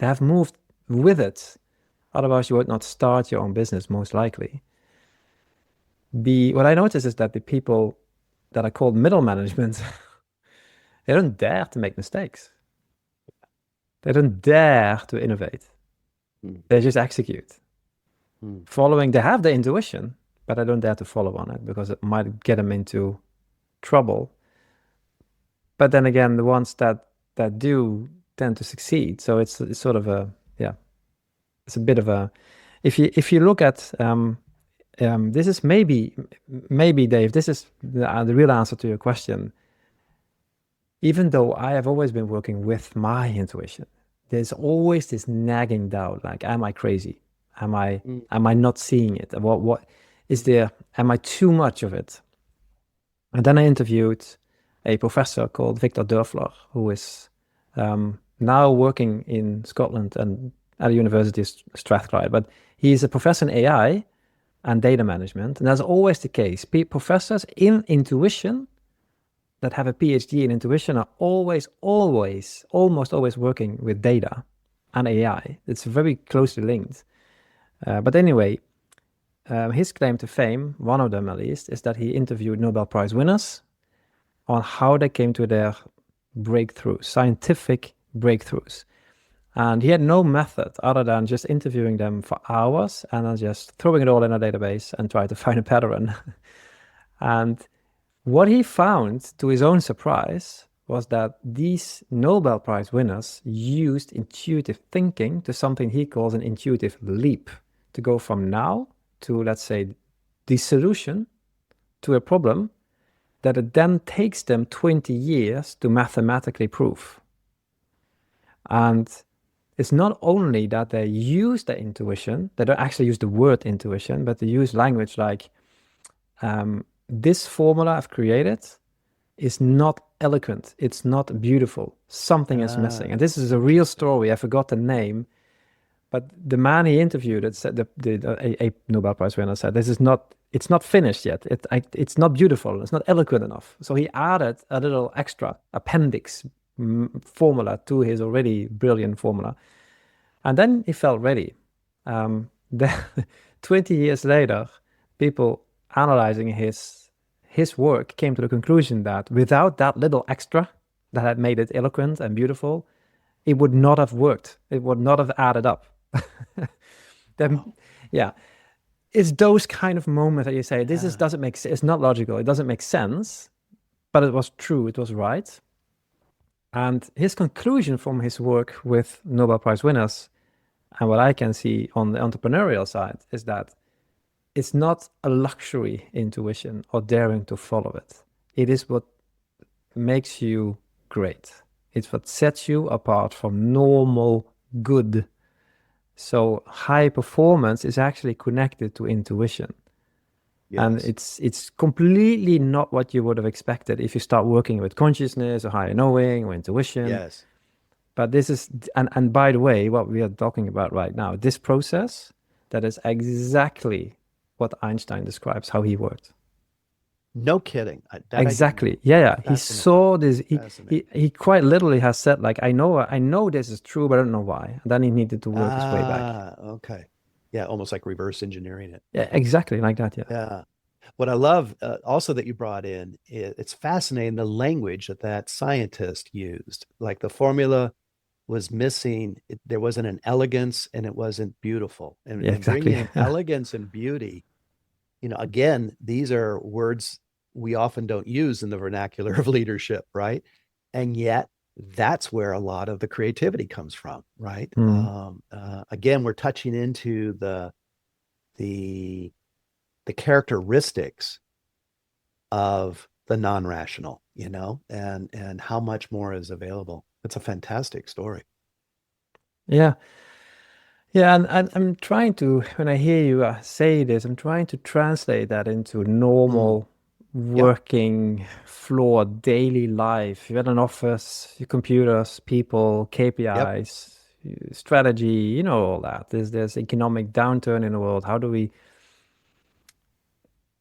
have moved with it. Otherwise, you would not start your own business, most likely. What I notice is that the people that are called middle management, they don't dare to make mistakes. They don't dare to innovate. mm, They just execute. mm, They have the intuition, but I don't dare to follow on it because it might get them into trouble. But then again, the ones that do tend to succeed. So it's sort of yeah, it's a bit of a, if you look at this is maybe Dave, this is the real answer to your question. Even though I have always been working with my intuition, there's always this nagging doubt, like, am I crazy? Am I mm, am I not seeing it? What is there? Am I too much of it? And then I interviewed a professor called Victor Dörfler, who is now working in Scotland and at a university of Strathclyde. But he's a professor in AI and data management. And that's always the case. Professors in intuition that have a PhD in intuition are almost always working with data and AI. It's very closely linked. But anyway, his claim to fame, one of them at least, is that he interviewed Nobel Prize winners on how they came to their breakthroughs, scientific breakthroughs. And he had no method other than just interviewing them for hours and then just throwing it all in a database and try to find a pattern. And what he found, to his own surprise, was that these Nobel Prize winners used intuitive thinking to something he calls an intuitive leap, to go from now to, let's say, the solution to a problem that it then takes them 20 years to mathematically prove. And it's not only that they use their intuition, they don't actually use the word intuition, but they use language like, this formula I've created is not eloquent, it's not beautiful, something is missing. And this is a real story, I forgot the name, but the man he interviewed, it said, a Nobel Prize winner said, it's not finished yet, it's not beautiful, it's not eloquent enough. So he added a little extra appendix formula to his already brilliant formula. And then he felt ready. Then 20 years later, people analyzing his work came to the conclusion that without that little extra that had made it eloquent and beautiful, it would not have worked. It would not have added up. Then, yeah, it's those kind of moments that you say, doesn't make sense. It's not logical. It doesn't make sense, but it was true. It was right. And his conclusion from his work with Nobel Prize winners, and what I can see on the entrepreneurial side, is that it's not a luxury intuition or daring to follow it. It is what makes you great. It's what sets you apart from normal good. So high performance is actually connected to intuition. Yes. And it's completely not what you would have expected if you start working with consciousness or higher knowing or intuition. Yes. But this is, and by the way, what we are talking about right now, this process, that is exactly what Einstein describes how he worked. No kidding. Exactly. Yeah. He saw this. He quite literally has said, like, I know this is true, but I don't know why. And then he needed to work his way back. Okay. Yeah, almost like reverse engineering it. Yeah, exactly like that. Yeah. Yeah. What I love also that you brought in, it's fascinating the language that scientist used. Like the formula was missing. There wasn't an elegance and it wasn't beautiful. And, yeah, exactly. And bringing elegance and beauty, again, these are words we often don't use in the vernacular of leadership, right? And yet that's where a lot of the creativity comes from, right? Again, we're touching into the characteristics of the non-rational, and how much more is available. It's a fantastic story. Yeah. Yeah, and I'm trying to, when I hear you say this, I'm trying to translate that into normal working floor, daily life. You had an office, your computers, people, KPIs, strategy, all that. There's economic downturn in the world. How do we...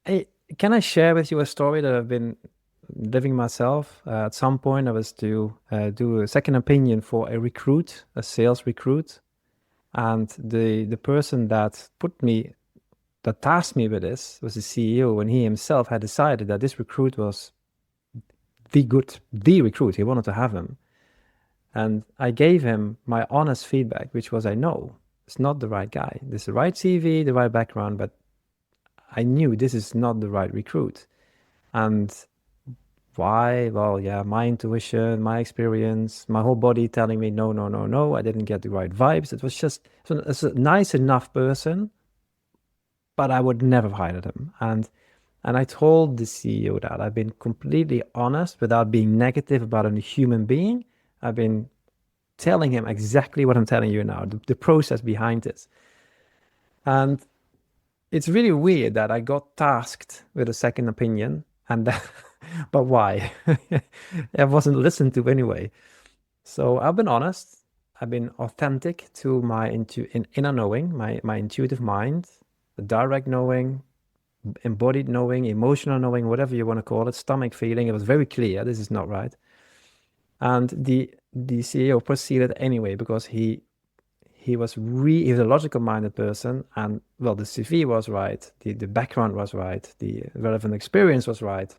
Can I share with you a story that I've been living myself? At some point, I was to do a second opinion for a sales recruit. And the person that tasked me with this was the CEO, and he himself had decided that this recruit was the recruit. He wanted to have him. And I gave him my honest feedback, which was, I know it's not the right guy. This is the right CV, the right background, but I knew this is not the right recruit. And why? Well, yeah, my intuition, my experience, my whole body telling me, no, I didn't get the right vibes. It was just it's a nice enough person, but I would never have hired him. And I told the CEO that I've been completely honest without being negative about a human being. I've been telling him exactly what I'm telling you now, the process behind this. And it's really weird that I got tasked with a second opinion, and But why? I wasn't listened to anyway. So I've been honest. I've been authentic to my inner knowing, my intuitive mind, the direct knowing, embodied knowing, emotional knowing, whatever you want to call it, stomach feeling. It was very clear this is not right. And the CEO proceeded anyway because he was a logical minded person, and well, the CV was right, the background was right, the relevant experience was right.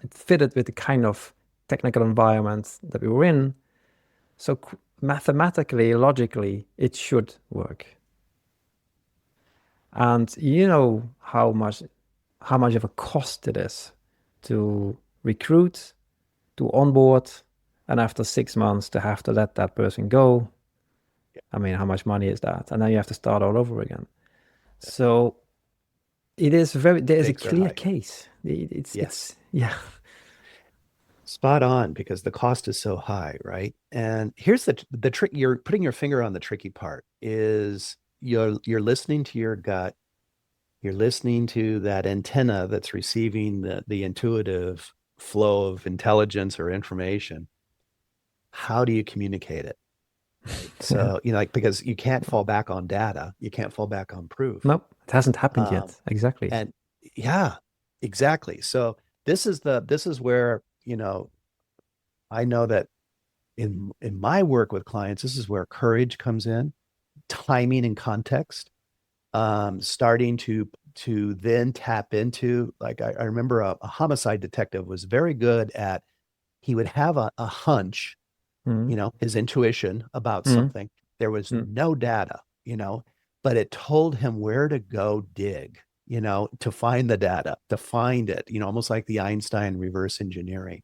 It fitted with the kind of technical environment that we were in. So mathematically, logically, it should work. And you know how much of a cost it is to recruit, to onboard, and after 6 months to have to let that person go. I mean, how much money is that? And then you have to start all over again. So it is there is a clear case. It's yeah. Spot on, because the cost is so high, right? And here's the trick. You're putting your finger on the tricky part is you're listening to your gut. You're listening to that antenna that's receiving the intuitive flow of intelligence or information. How do you communicate it? Right? So, like, because you can't fall back on data, you can't fall back on proof. Nope, it hasn't happened yet. Exactly. And yeah, exactly. So this is where, I know that in my work with clients, this is where courage comes in, timing and context, starting to then tap into, like, I remember a homicide detective was very good at, he would have a hunch, his intuition about something. There was no data, but it told him where to go dig, to find the data, to find it, almost like the Einstein reverse engineering.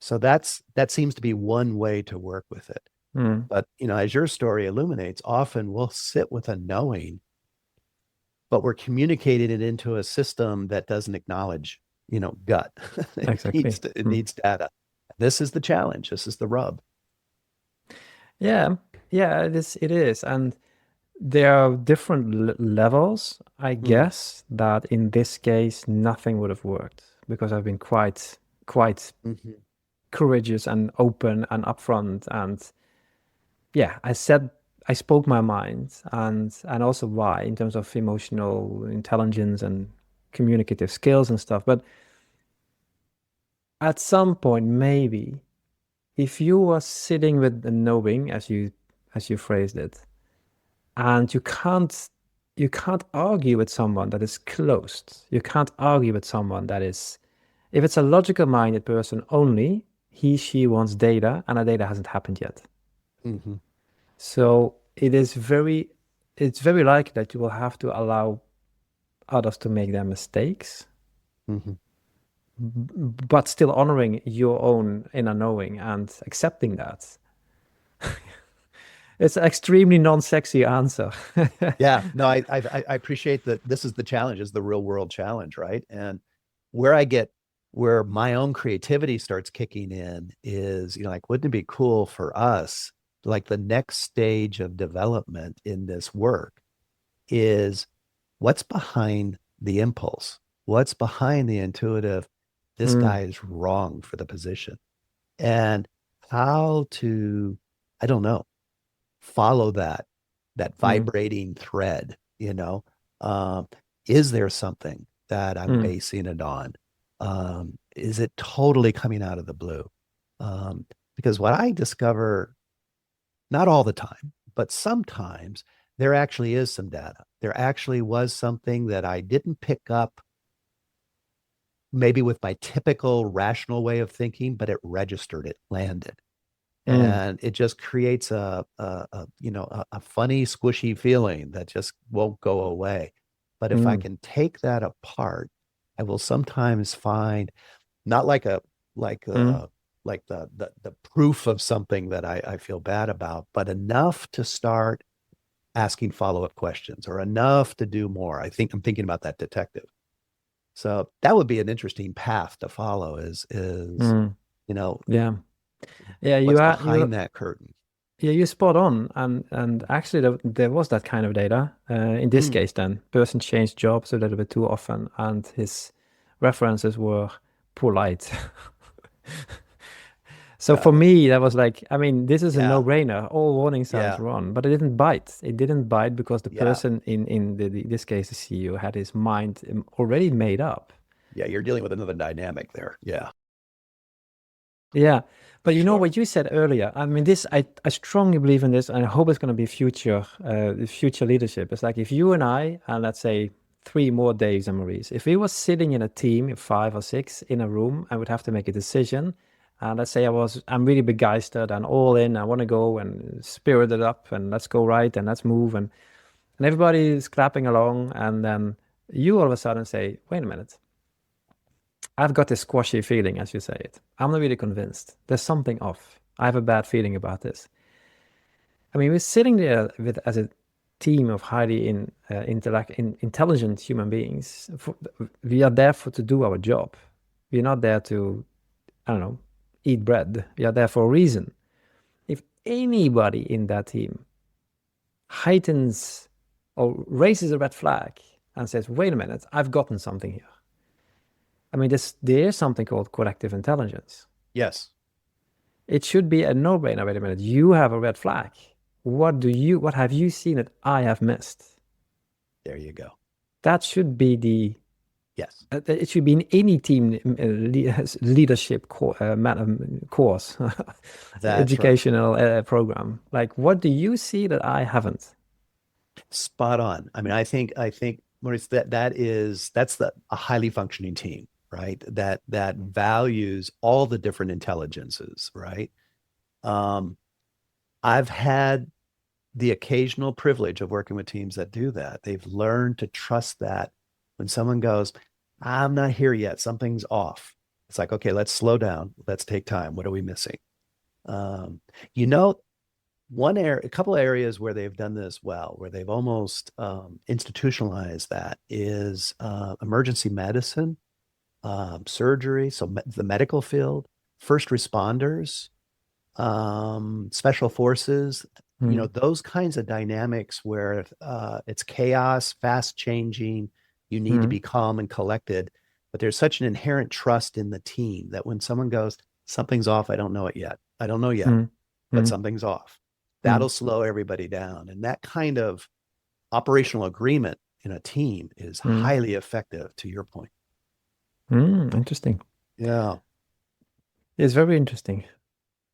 So that seems to be one way to work with it. But, as your story illuminates, often we'll sit with a knowing, but we're communicating it into a system that doesn't acknowledge, gut. Exactly. It needs data. This is the challenge. This is the rub. Yeah, it is. And there are different levels. I guess that in this case, nothing would have worked because I've been quite courageous and open and upfront. And yeah, I spoke my mind, and also why in terms of emotional intelligence and communicative skills and stuff. But at some point, maybe if you are sitting with the knowing, as you phrased it, and you can't argue with someone that is closed. You can't argue with someone that is, if it's a logical minded person only, she wants data, and that data hasn't happened yet. So it's very likely that you will have to allow others to make their mistakes, but still honoring your own inner knowing and accepting that. It's an extremely non-sexy answer. Yeah, no, I appreciate that. This is the challenge, is the real world challenge, right? And where my own creativity starts kicking in is, like, wouldn't it be cool for us, like, the next stage of development in this work is what's behind the impulse? What's behind the intuitive? This guy is wrong for the position. And how to, I don't know, follow that vibrating thread, is there something that I'm basing it on? Is it totally coming out of the blue? Because what I discover, not all the time, but sometimes, there actually is some data. There actually was something that I didn't pick up maybe with my typical rational way of thinking, but it registered, it landed. And it just creates a funny, squishy feeling that just won't go away. But if I can take that apart, I will sometimes find, not like the proof of something that I feel bad about, but enough to start asking follow-up questions, or enough to do more. I'm thinking about that detective. So that would be an interesting path to follow, what's behind that curtain. Yeah, you're spot on. And actually there was that kind of data. In this case then, person changed jobs a little bit too often, and his references were polite. So Yeah. for me, that was like, I mean, this is a Yeah. no-brainer. All warning signs Yeah. were on, but it didn't bite. It didn't bite because the Yeah. person in this case, the CEO, had his mind already made up. Yeah. You're dealing with another dynamic there. Yeah. Yeah. For But you know sure. what you said earlier? I mean, this I strongly believe in this, and I hope it's going to be future leadership. It's like if you and I, and let's say 3 more Daves and Maurice, if we were sitting in a team, 5 or 6 in a room, and would have to make a decision, and let's say I'm really begeistered and all in, I want to go and spirit it up, and let's go right and let's move, and everybody is clapping along, and then you all of a sudden say, wait a minute. I've got this squashy feeling, as you say it. I'm not really convinced. There's something off. I have a bad feeling about this. I mean, we're sitting there as a team of highly intelligent human beings. We are there to do our job. We're not there to, I don't know, eat bread. We are there for a reason. If anybody in that team heightens or raises a red flag and says, wait a minute, I've gotten something here. I mean, there's something called collective intelligence. Yes. It should be a no-brainer. Wait a minute, you have a red flag. What have you seen that I have missed? There you go. That should be Yes. it should be in any team leadership course, That's right. educational program. Like, what do you see that I haven't? Spot on. I mean, I think Maurice, that's a highly functioning team, right? That values all the different intelligences, right? I've had the occasional privilege of working with teams that do that. They've learned to trust that when someone goes, I'm not here yet, something's off. It's like, okay, let's slow down. Let's take time. What are we missing? Um, you know, a couple of areas where they've done this well, where they've almost institutionalized that is emergency medicine, surgery, so the medical field, first responders, special forces, those kinds of dynamics where it's chaos, fast changing, you need to be calm and collected, but there's such an inherent trust in the team that when someone goes, something's off, I don't know it yet. I don't know yet, but something's off. That'll slow everybody down. And that kind of operational agreement in a team is highly effective, to your point. Interesting. Yeah. It's very interesting.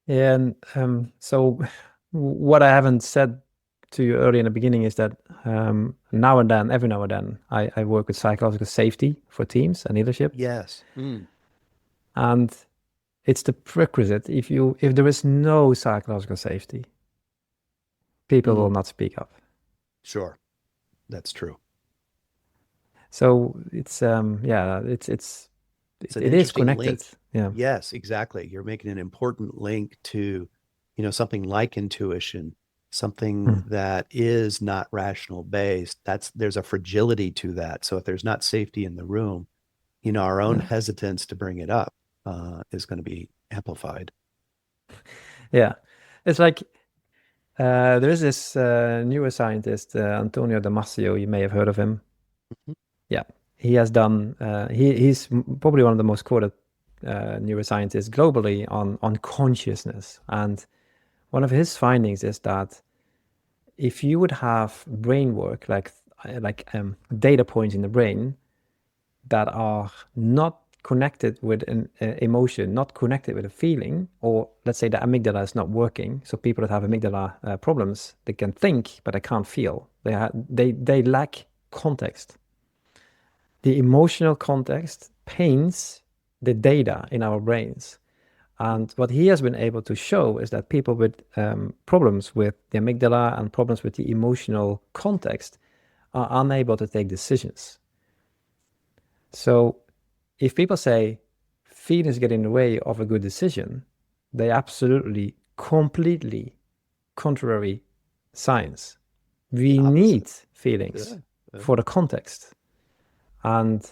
And so what I haven't said to you earlier in the beginning is that now and then, every now and then, I work with psychological safety for teams and leadership. Yes. And it's the prerequisite. If there is no psychological safety, people will not speak up. Sure. That's true. So it's it is connected. Link. Yeah. Yes, exactly. You're making an important link to, something like intuition, something that is not rational based. There's a fragility to that. So if there's not safety in the room, our own hesitance to bring it up is going to be amplified. Yeah. It's like there is this neuroscientist, Antonio Damasio, you may have heard of him. Yeah. He has done, he's probably one of the most quoted neuroscientists globally on consciousness. And one of his findings is that if you would have brain work, like data points in the brain that are not connected with an emotion, not connected with a feeling, or let's say the amygdala is not working. So people that have amygdala problems, they can think, but they can't feel. They lack context. The emotional context paints the data in our brains. And what he has been able to show is that people with problems with the amygdala and problems with the emotional context are unable to take decisions. So if people say feelings get in the way of a good decision, they absolutely, completely contrary science. We need feelings for the context. And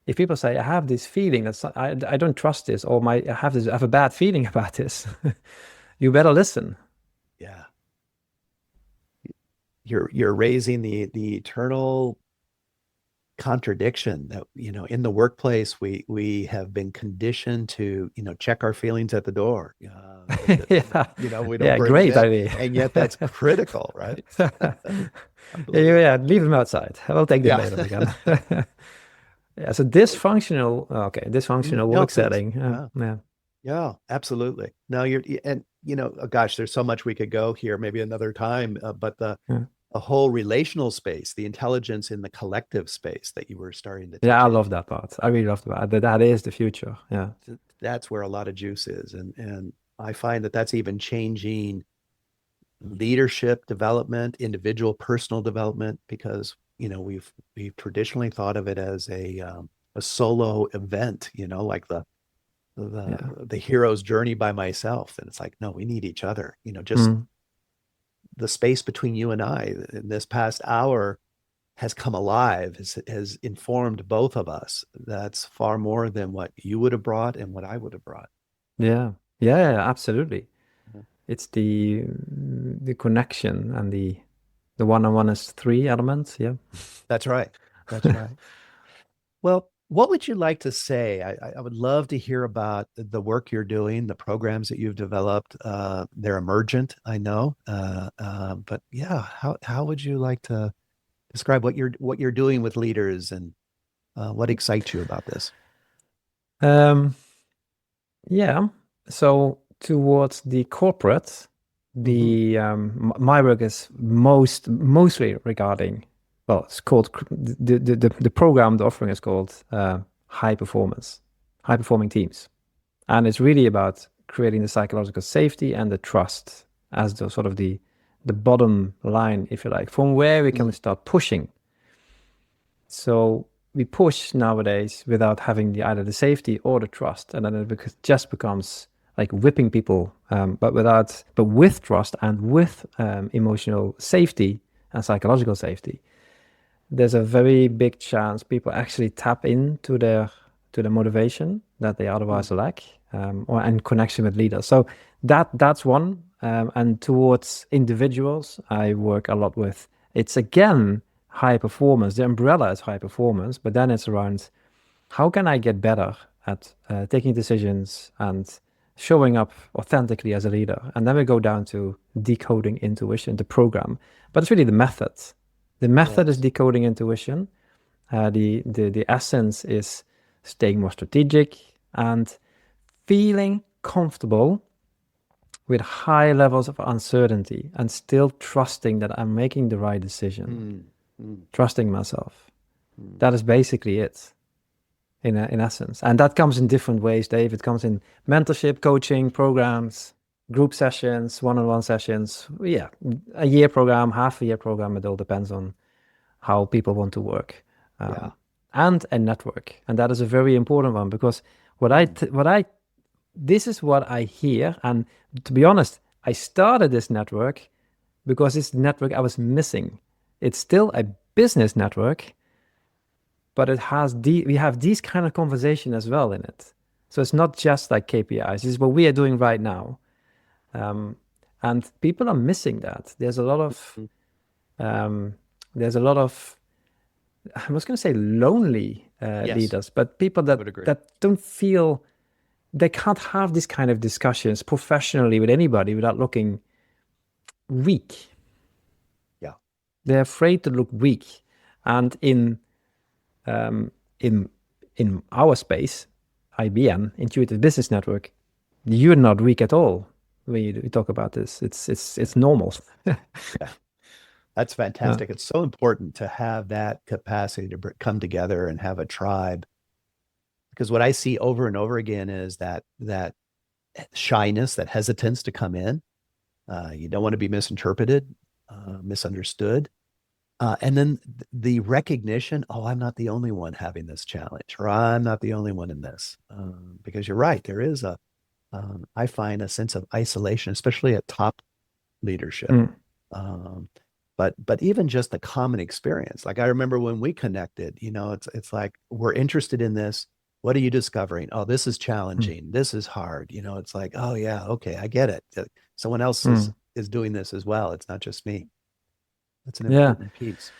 if people say, I have this feeling that I don't trust this, or I have a bad feeling about this, you better listen. Yeah. You're raising the eternal contradiction that, in the workplace, we have been conditioned to, check our feelings at the door. Yeah. We don't Yeah, bring them great in, idea. and yet that's critical, right? Yeah, yeah, leave them outside. I will take them Yeah. later again. Yeah, so dysfunctional No, work please. setting. Yeah. Yeah. Yeah, absolutely. No, and gosh, there's so much we could go here, maybe another time, but Yeah. the whole relational space, the intelligence in the collective space that you were starting to Yeah, touch I in, love that part. I really love that. That is the future. Yeah. that's where a lot of juice is. And I find that that's even changing leadership development, individual personal development, because, we've traditionally thought of it as a solo event, like Yeah. the hero's journey by myself. And it's like, no, we need each other. Just Mm. the space between you and I in this past hour has come alive, has informed both of us. That's far more than what you would have brought and what I would have brought. Yeah. Yeah, yeah, absolutely. Yeah. It's the connection and the one-on-one is three elements. Yeah. That's right. That's right. Well, what would you like to say? I would love to hear about the work you're doing, the programs that you've developed. They're emergent, I know. But yeah, how would you like to describe what you're doing with leaders, and what excites you about this? Um, yeah. So towards the corporate, Mhm. my work is mostly regarding, well, it's called the program, the offering is called high performing teams. And it's really about creating the psychological safety and the trust as the sort of the bottom line, if you like, from where we can start pushing. So we push nowadays without having either the safety or the trust, and then it just becomes like whipping people, but with trust and with emotional safety and psychological safety. There's a very big chance people actually tap into their motivation that they otherwise lack, or and connection with leaders. So that's one. And towards individuals, I work a lot with. It's again high performance. The umbrella is high performance, but then it's around how can I get better at taking decisions and showing up authentically as a leader. And then we go down to decoding intuition, the program. But it's really the method. The method is Yes. decoding intuition. The essence is staying more strategic and feeling comfortable with high levels of uncertainty and still trusting that I'm making the right decision, trusting myself. That is basically it in essence. And that comes in different ways, Dave. It comes in mentorship, coaching, programs, group sessions, one-on-one sessions. Yeah, a year program, half a year program. It all depends on how people want to work. Yeah. And a network. And that is a very important one because this is what I hear. And to be honest, I started this network because it's the network I was missing. It's still a business network, but we have these kind of conversation as well in it. So it's not just like KPIs. This is what we are doing right now. And people are missing that. There's a lot of, I was going to say lonely Yes. leaders, but people Would agree. that don't feel they can't have these kind of discussions professionally with anybody without looking weak. Yeah. They're afraid to look weak. And in our space, IBN, Intuitive Business Network, you're not weak at all when you talk about this. It's normal. Yeah. That's fantastic. It's so important to have that capacity to come together and have a tribe. Because what I see over and over again is that shyness, that hesitance to come in. You don't want to be misinterpreted, misunderstood. And then the recognition, oh, I'm not the only one having this challenge, or I'm not the only one in this. Because you're right, there is I find a sense of isolation, especially at top leadership. But even just the common experience, like I remember when we connected, it's like, we're interested in this. What are you discovering? Oh, this is challenging. This is hard. It's like, oh yeah, okay, I get it. Someone else is doing this as well. It's not just me. That's an important piece.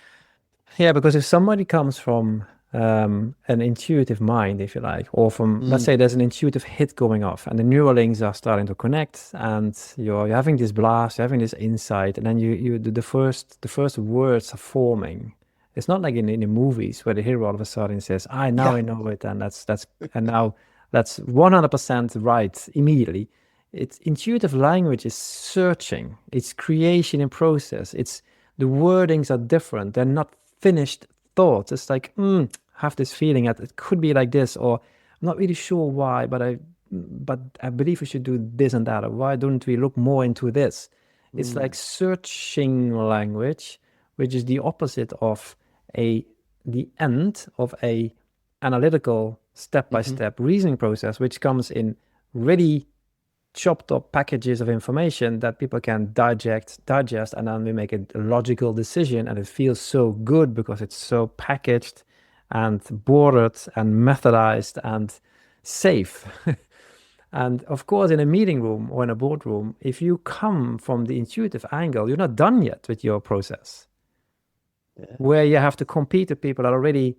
Yeah, because if somebody comes from an intuitive mind, if you like, or from, let's Mm, say there's an intuitive hit going off and the neural links are starting to connect and you're having this blast, you're having this insight, and then the first words are forming. It's not like in the movies where the hero all of a sudden says, I now yeah. I know it, and now that's 100% right immediately. It's intuitive language is searching, it's creation in process, it's the wordings are different. They're not finished thoughts. It's like, have this feeling that it could be like this, or I'm not really sure why, but I believe we should do this and that, or why don't we look more into this? It's like Mm, searching language, which is the opposite of a the end of a analytical hmm step-by-step reasoning process, which comes in ready chopped up packages of information that people can digest, and then we make a logical decision, and it feels so good because it's so packaged and bordered and methodized and safe. And of course, in a meeting room or in a boardroom, if you come from the intuitive angle, you're not done yet with your process, yeah. where you have to compete with people that are already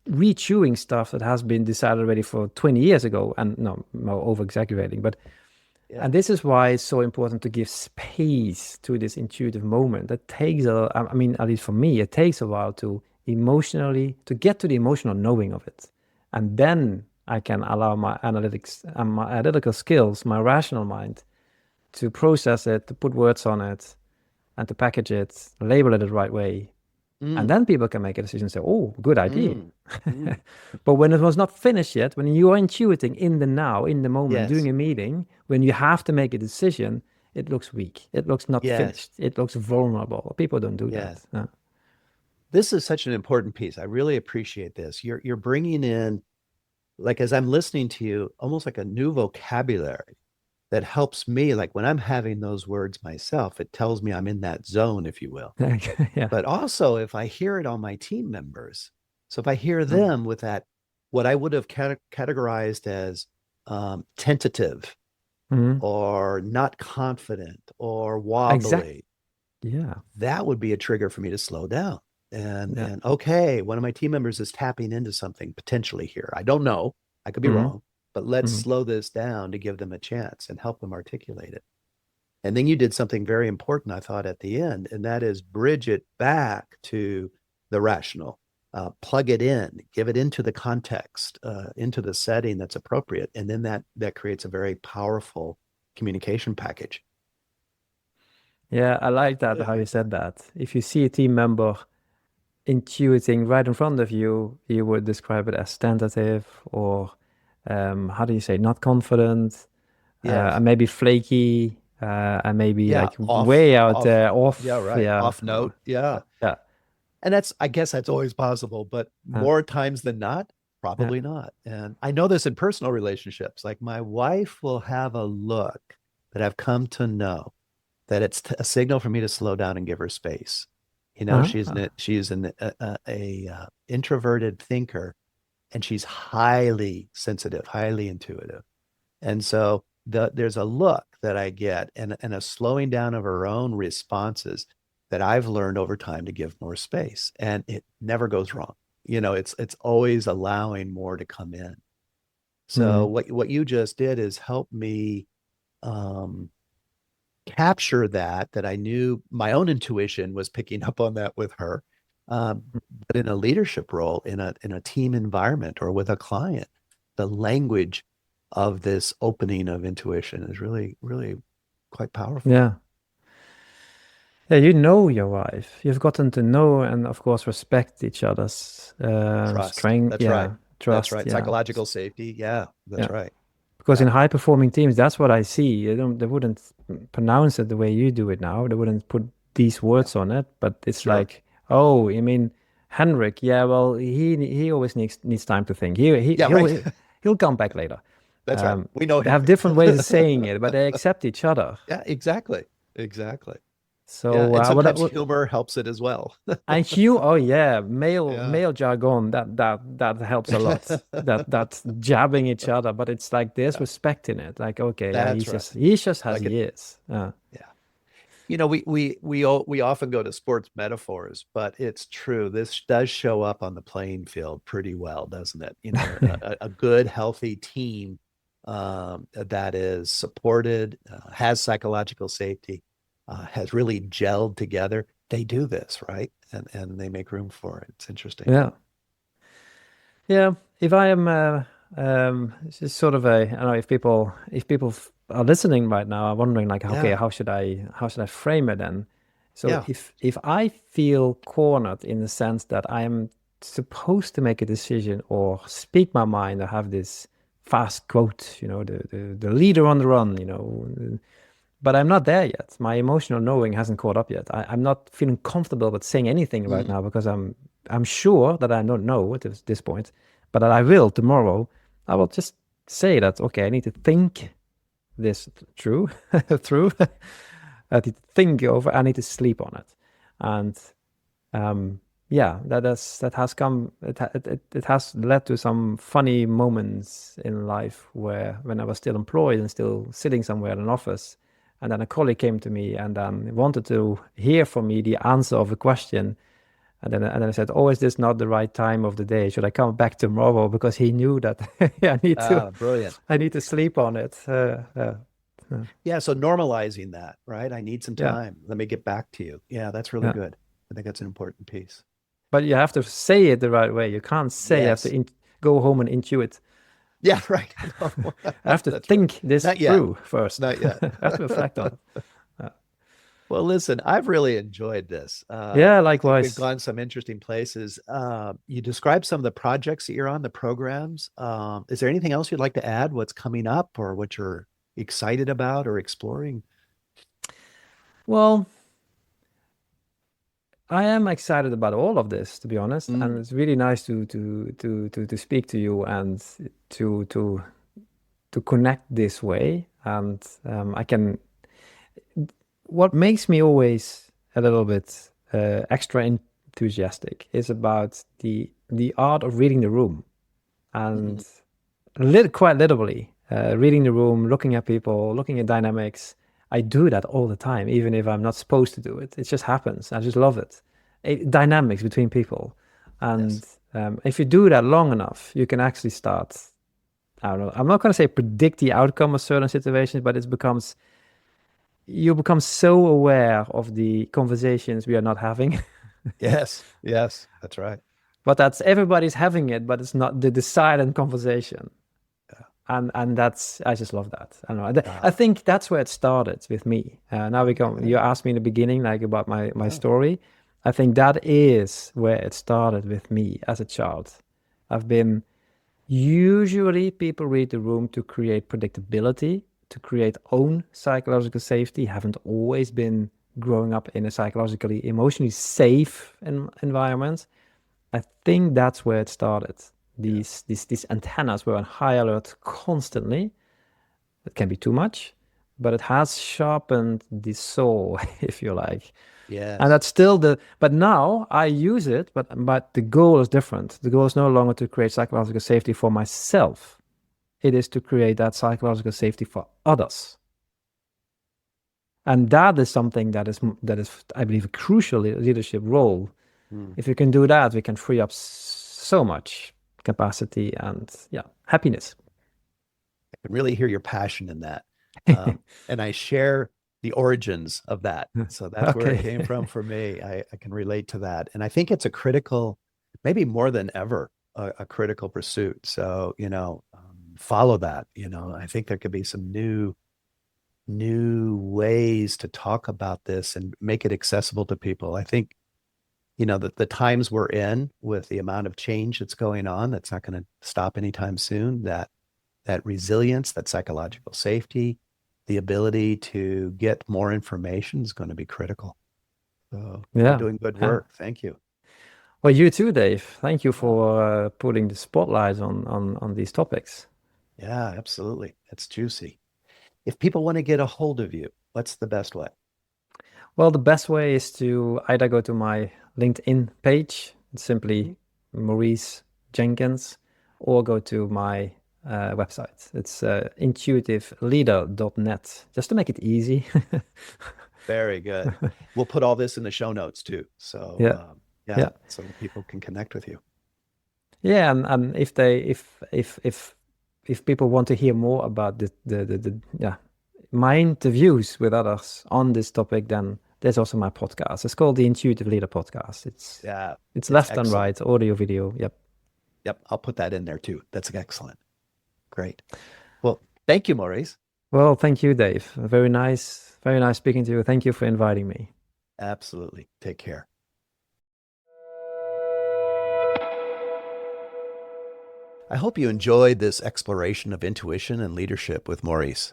rechewing stuff that has been decided already for 20 years ago. And no, over exaggerating, but Yeah. and this is why it's so important to give space to this intuitive moment. That takes I mean, at least for me, it takes a while to get to the emotional knowing of it. And then I can allow my analytics and my analytical skills, my rational mind, to process it, to put words on it, and to package it, label it the right way. And Mm, then people can make a decision and say, oh, good idea. mm, mm. But when it was not finished yet, when you are intuiting in the now, in the moment, Yes. doing a meeting, when you have to make a decision, it looks weak. It looks not Yes. finished. It looks vulnerable. People don't do that. Yes. This is such an important piece. I really appreciate this. You're bringing in, like, as I'm listening to you, almost like a new vocabulary that helps me. Like when I'm having those words myself, it tells me I'm in that zone, if you will. Yeah. But also, if I hear it on my team members, so if I hear Mm. them with that, what I would have categorized as tentative Mhm. or not confident or Exact. wobbly, Yeah. that would be a trigger for me to slow down. Yeah. And okay, one of my team members is tapping into something potentially here. I don't know. I could be Mhm. wrong, but let's Mhm. slow this down to give them a chance and help them articulate it. And then you did something very important, I thought, at the end, and that is bridge it back to the rational, plug it in, give it into the context, into the setting that's appropriate, and then that creates a very powerful communication package. Yeah, I like that, how you said that. If you see a team member intuiting right in front of you, you would describe it as tentative or how do you say, not confident, Yes. and maybe flaky, and maybe Yeah. like way out Off. there, Yeah. off. Right. Yeah, Off note. Yeah. yeah, And I guess that's always possible, but uh, more times than not, yeah. probably not. And I know this in personal relationships. Like my wife will have a look that I've come to know that it's a signal for me to slow down and give her space. You know, Uh-huh. she's a introverted thinker, and she's highly sensitive, highly intuitive. And so there's a look that I get and a slowing down of her own responses that I've learned over time to give more space. And it never goes wrong. You know, it's always allowing more to come in. So Mm. what you just did is help me um, capture that I knew my own intuition was picking up on that with her. But in a leadership role, in a team environment or with a client, the language of this opening of intuition is really, really quite powerful. Yeah. Yeah, you know your wife. You've gotten to know and of course respect each other's Trust. strength. That's right. Yeah, That's trust. right. Yeah, Psychological safety. Yeah, yeah. that's right. Because Yeah. in high performing teams, that's what I see. They wouldn't pronounce it the way you do it now. They wouldn't put these Yeah. words on it, but it's Sure. like, oh, you mean Henrik? Yeah, well, he always needs time to think. Yeah, right. He'll come back later. That's right. We know They have Henrik. different ways of saying it, but they accept each other. Yeah, exactly. Exactly. Yeah. So And sometimes what humor helps it as well. and Hugh, oh yeah, Yeah. male jargon that helps a lot. That's jabbing each other, but it's like there's Yeah. respect in it. Like okay, yeah, That's right. he's just as Like it. he is. Yeah. We often go to sports metaphors, but it's true. This does show up on the playing field pretty well, doesn't it? A good, healthy team that is supported, has psychological safety, has really gelled together. They do this, right? And they make room for it. It's interesting. Yeah. Yeah, if I am it's just sort of a, I don't know, if people are listening right now are wondering like, okay, Yeah. how should I frame it then? So Yeah. if I feel cornered in the sense that I am supposed to make a decision or speak my mind or have this fast quote, the leader on the run, but I'm not there yet. My emotional knowing hasn't caught up yet. I'm not feeling comfortable with saying anything right now because I'm sure that I don't know at this point, but that I will tomorrow. I will just say that, okay, I need to think this through. I need to think over. I need to sleep on it, and yeah, that has come. It has led to some funny moments in life where when I was still employed and still sitting somewhere in an office, and then a colleague came to me and then wanted to hear from me the answer of a question. And then I said, "Oh, is this not the right time of the day? Should I come back tomorrow?" Because he knew that Brilliant. I need to sleep on it. Yeah. So normalizing that, right? I need some Yeah, time. Let me get back to you. Yeah, that's really yeah. good. I think that's an important piece. But you have to say it the right way. You can't say you have to Yes. go home and intuit. Yeah, right. I have to That's right. think this Not yet. through first. Not yet. I have to reflect on it. Well, listen, I've really enjoyed this. Yeah, I think we've likewise. gone some interesting places. You described some of the projects that you're on, the programs. Is there anything else you'd like to add? What's coming up or what you're excited about or exploring? Well, I am excited about all of this, to be honest, and Mm, it's really nice to speak to you and to to to connect this way. And I can. What makes me always a little bit extra enthusiastic is about the art of reading the room mm, and quite literally reading the room, looking at people, looking at dynamics. I do that all the time, even if I'm not supposed to do it. It just happens. I just love it. Dynamics between people, yes. and if you do that long enough, you can actually start. I don't know. I'm not going to say predict the outcome of certain situations, but you become so aware of the conversations we are not having. Yes. Yes. That's right. But that's everybody's having it, but it's not the silent conversation. Yeah. And that's I just love that. I don't know. I Ah, think that's where it started with me. Now we go. okay. You asked me in the beginning, like about my Yeah. story. I think that is where it started with me as a child. I've been Usually people read the room to create predictability, to create own psychological safety. Haven't always been growing up in a psychologically, emotionally safe environment. I think that's where it started. Yeah. These antennas were on high alert constantly. It can be too much, but it has sharpened the soul, if you like. And Yes. that's but now I use it, but the goal is different. The goal is no longer to create psychological safety for myself. It is to create that psychological safety for others. And that is something that is, I believe, a crucial leadership role. Mm. If you can do that, we can free up so much capacity and yeah, happiness. I can really hear your passion in that. And I share the origins of that. So that's where it Okay. came from for me. I can relate to that. And I think it's a critical, maybe more than ever, a critical pursuit. So, follow that. I think there could be some new ways to talk about this and make it accessible to people. I think, the times we're in with the amount of change that's going on, that's not going to stop anytime soon, that resilience, that psychological safety, the ability to get more information is going to be critical. So you're Yeah. doing good Yeah. work. Thank you. Well, you too, Dave. Thank you Yeah, for putting the spotlight on these topics. yeah, absolutely. It's juicy. If people want to get a hold of you, what's the best way? Well, the best way is to either go to my LinkedIn page, it's Mhm. simply Maurice Jenkins, or go to my website. It's intuitiveleader.net, just to make it easy. Very good. We'll put all this in the show notes too. So Yeah. Yeah. so people can connect with you. Yeah, and if people want to hear more about the my interviews with others on this topic, then there's also my podcast. It's called the Intuitive Leader Podcast. It's left and right, audio, video. Yep. I'll put that in there too. That's excellent. Great. Well, thank you, Maurice. Well, thank you, Dave. Very nice speaking to you. Thank you for inviting me. Absolutely. Take care. I hope you enjoyed this exploration of intuition and leadership with Maurice.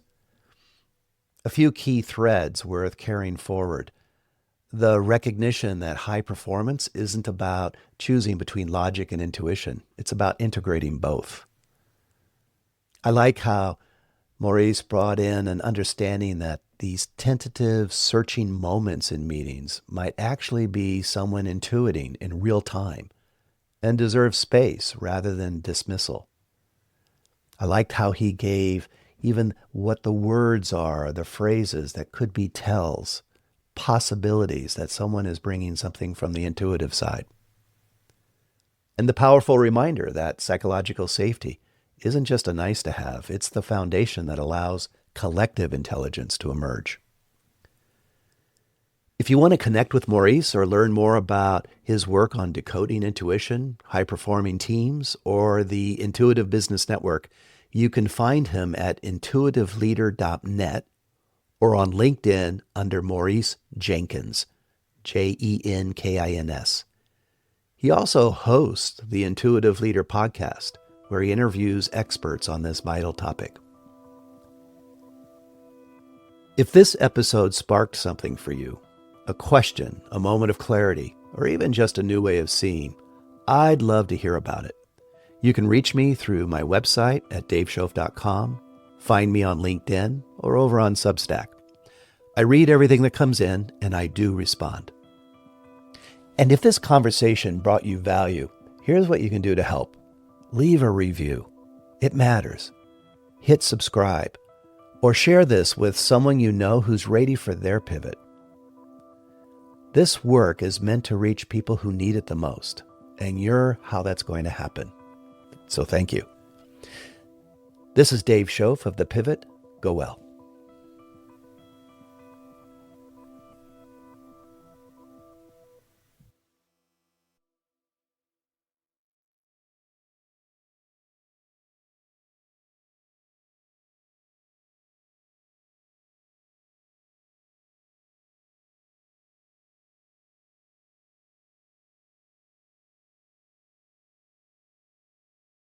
A few key threads worth carrying forward. The recognition that high performance isn't about choosing between logic and intuition. It's about integrating both. I like how Maurice brought in an understanding that these tentative, searching moments in meetings might actually be someone intuiting in real time and deserve space rather than dismissal. I liked how he gave even what the words are, the phrases that could be tells, possibilities that someone is bringing something from the intuitive side. And the powerful reminder that psychological safety isn't just a nice to have, it's the foundation that allows collective intelligence to emerge. If you want to connect with Maurice or learn more about his work on decoding intuition, high-performing teams, or the Intuitive Business Network, you can find him at intuitiveleader.net or on LinkedIn under Maurice Jenkens, Jenkins. He also hosts the Intuitive Leader podcast, where he interviews experts on this vital topic. If this episode sparked something for you, a question, a moment of clarity, or even just a new way of seeing, I'd love to hear about it. You can reach me through my website at daveschoof.com, find me on LinkedIn, or over on Substack. I read everything that comes in, and I do respond. And if this conversation brought you value, here's what you can do to help. Leave a review. It matters. Hit subscribe, or share this with someone you know who's ready for their pivot. This work is meant to reach people who need it the most, and you're how that's going to happen. So thank you. This is Dave Schoof of The Pivot. Go well.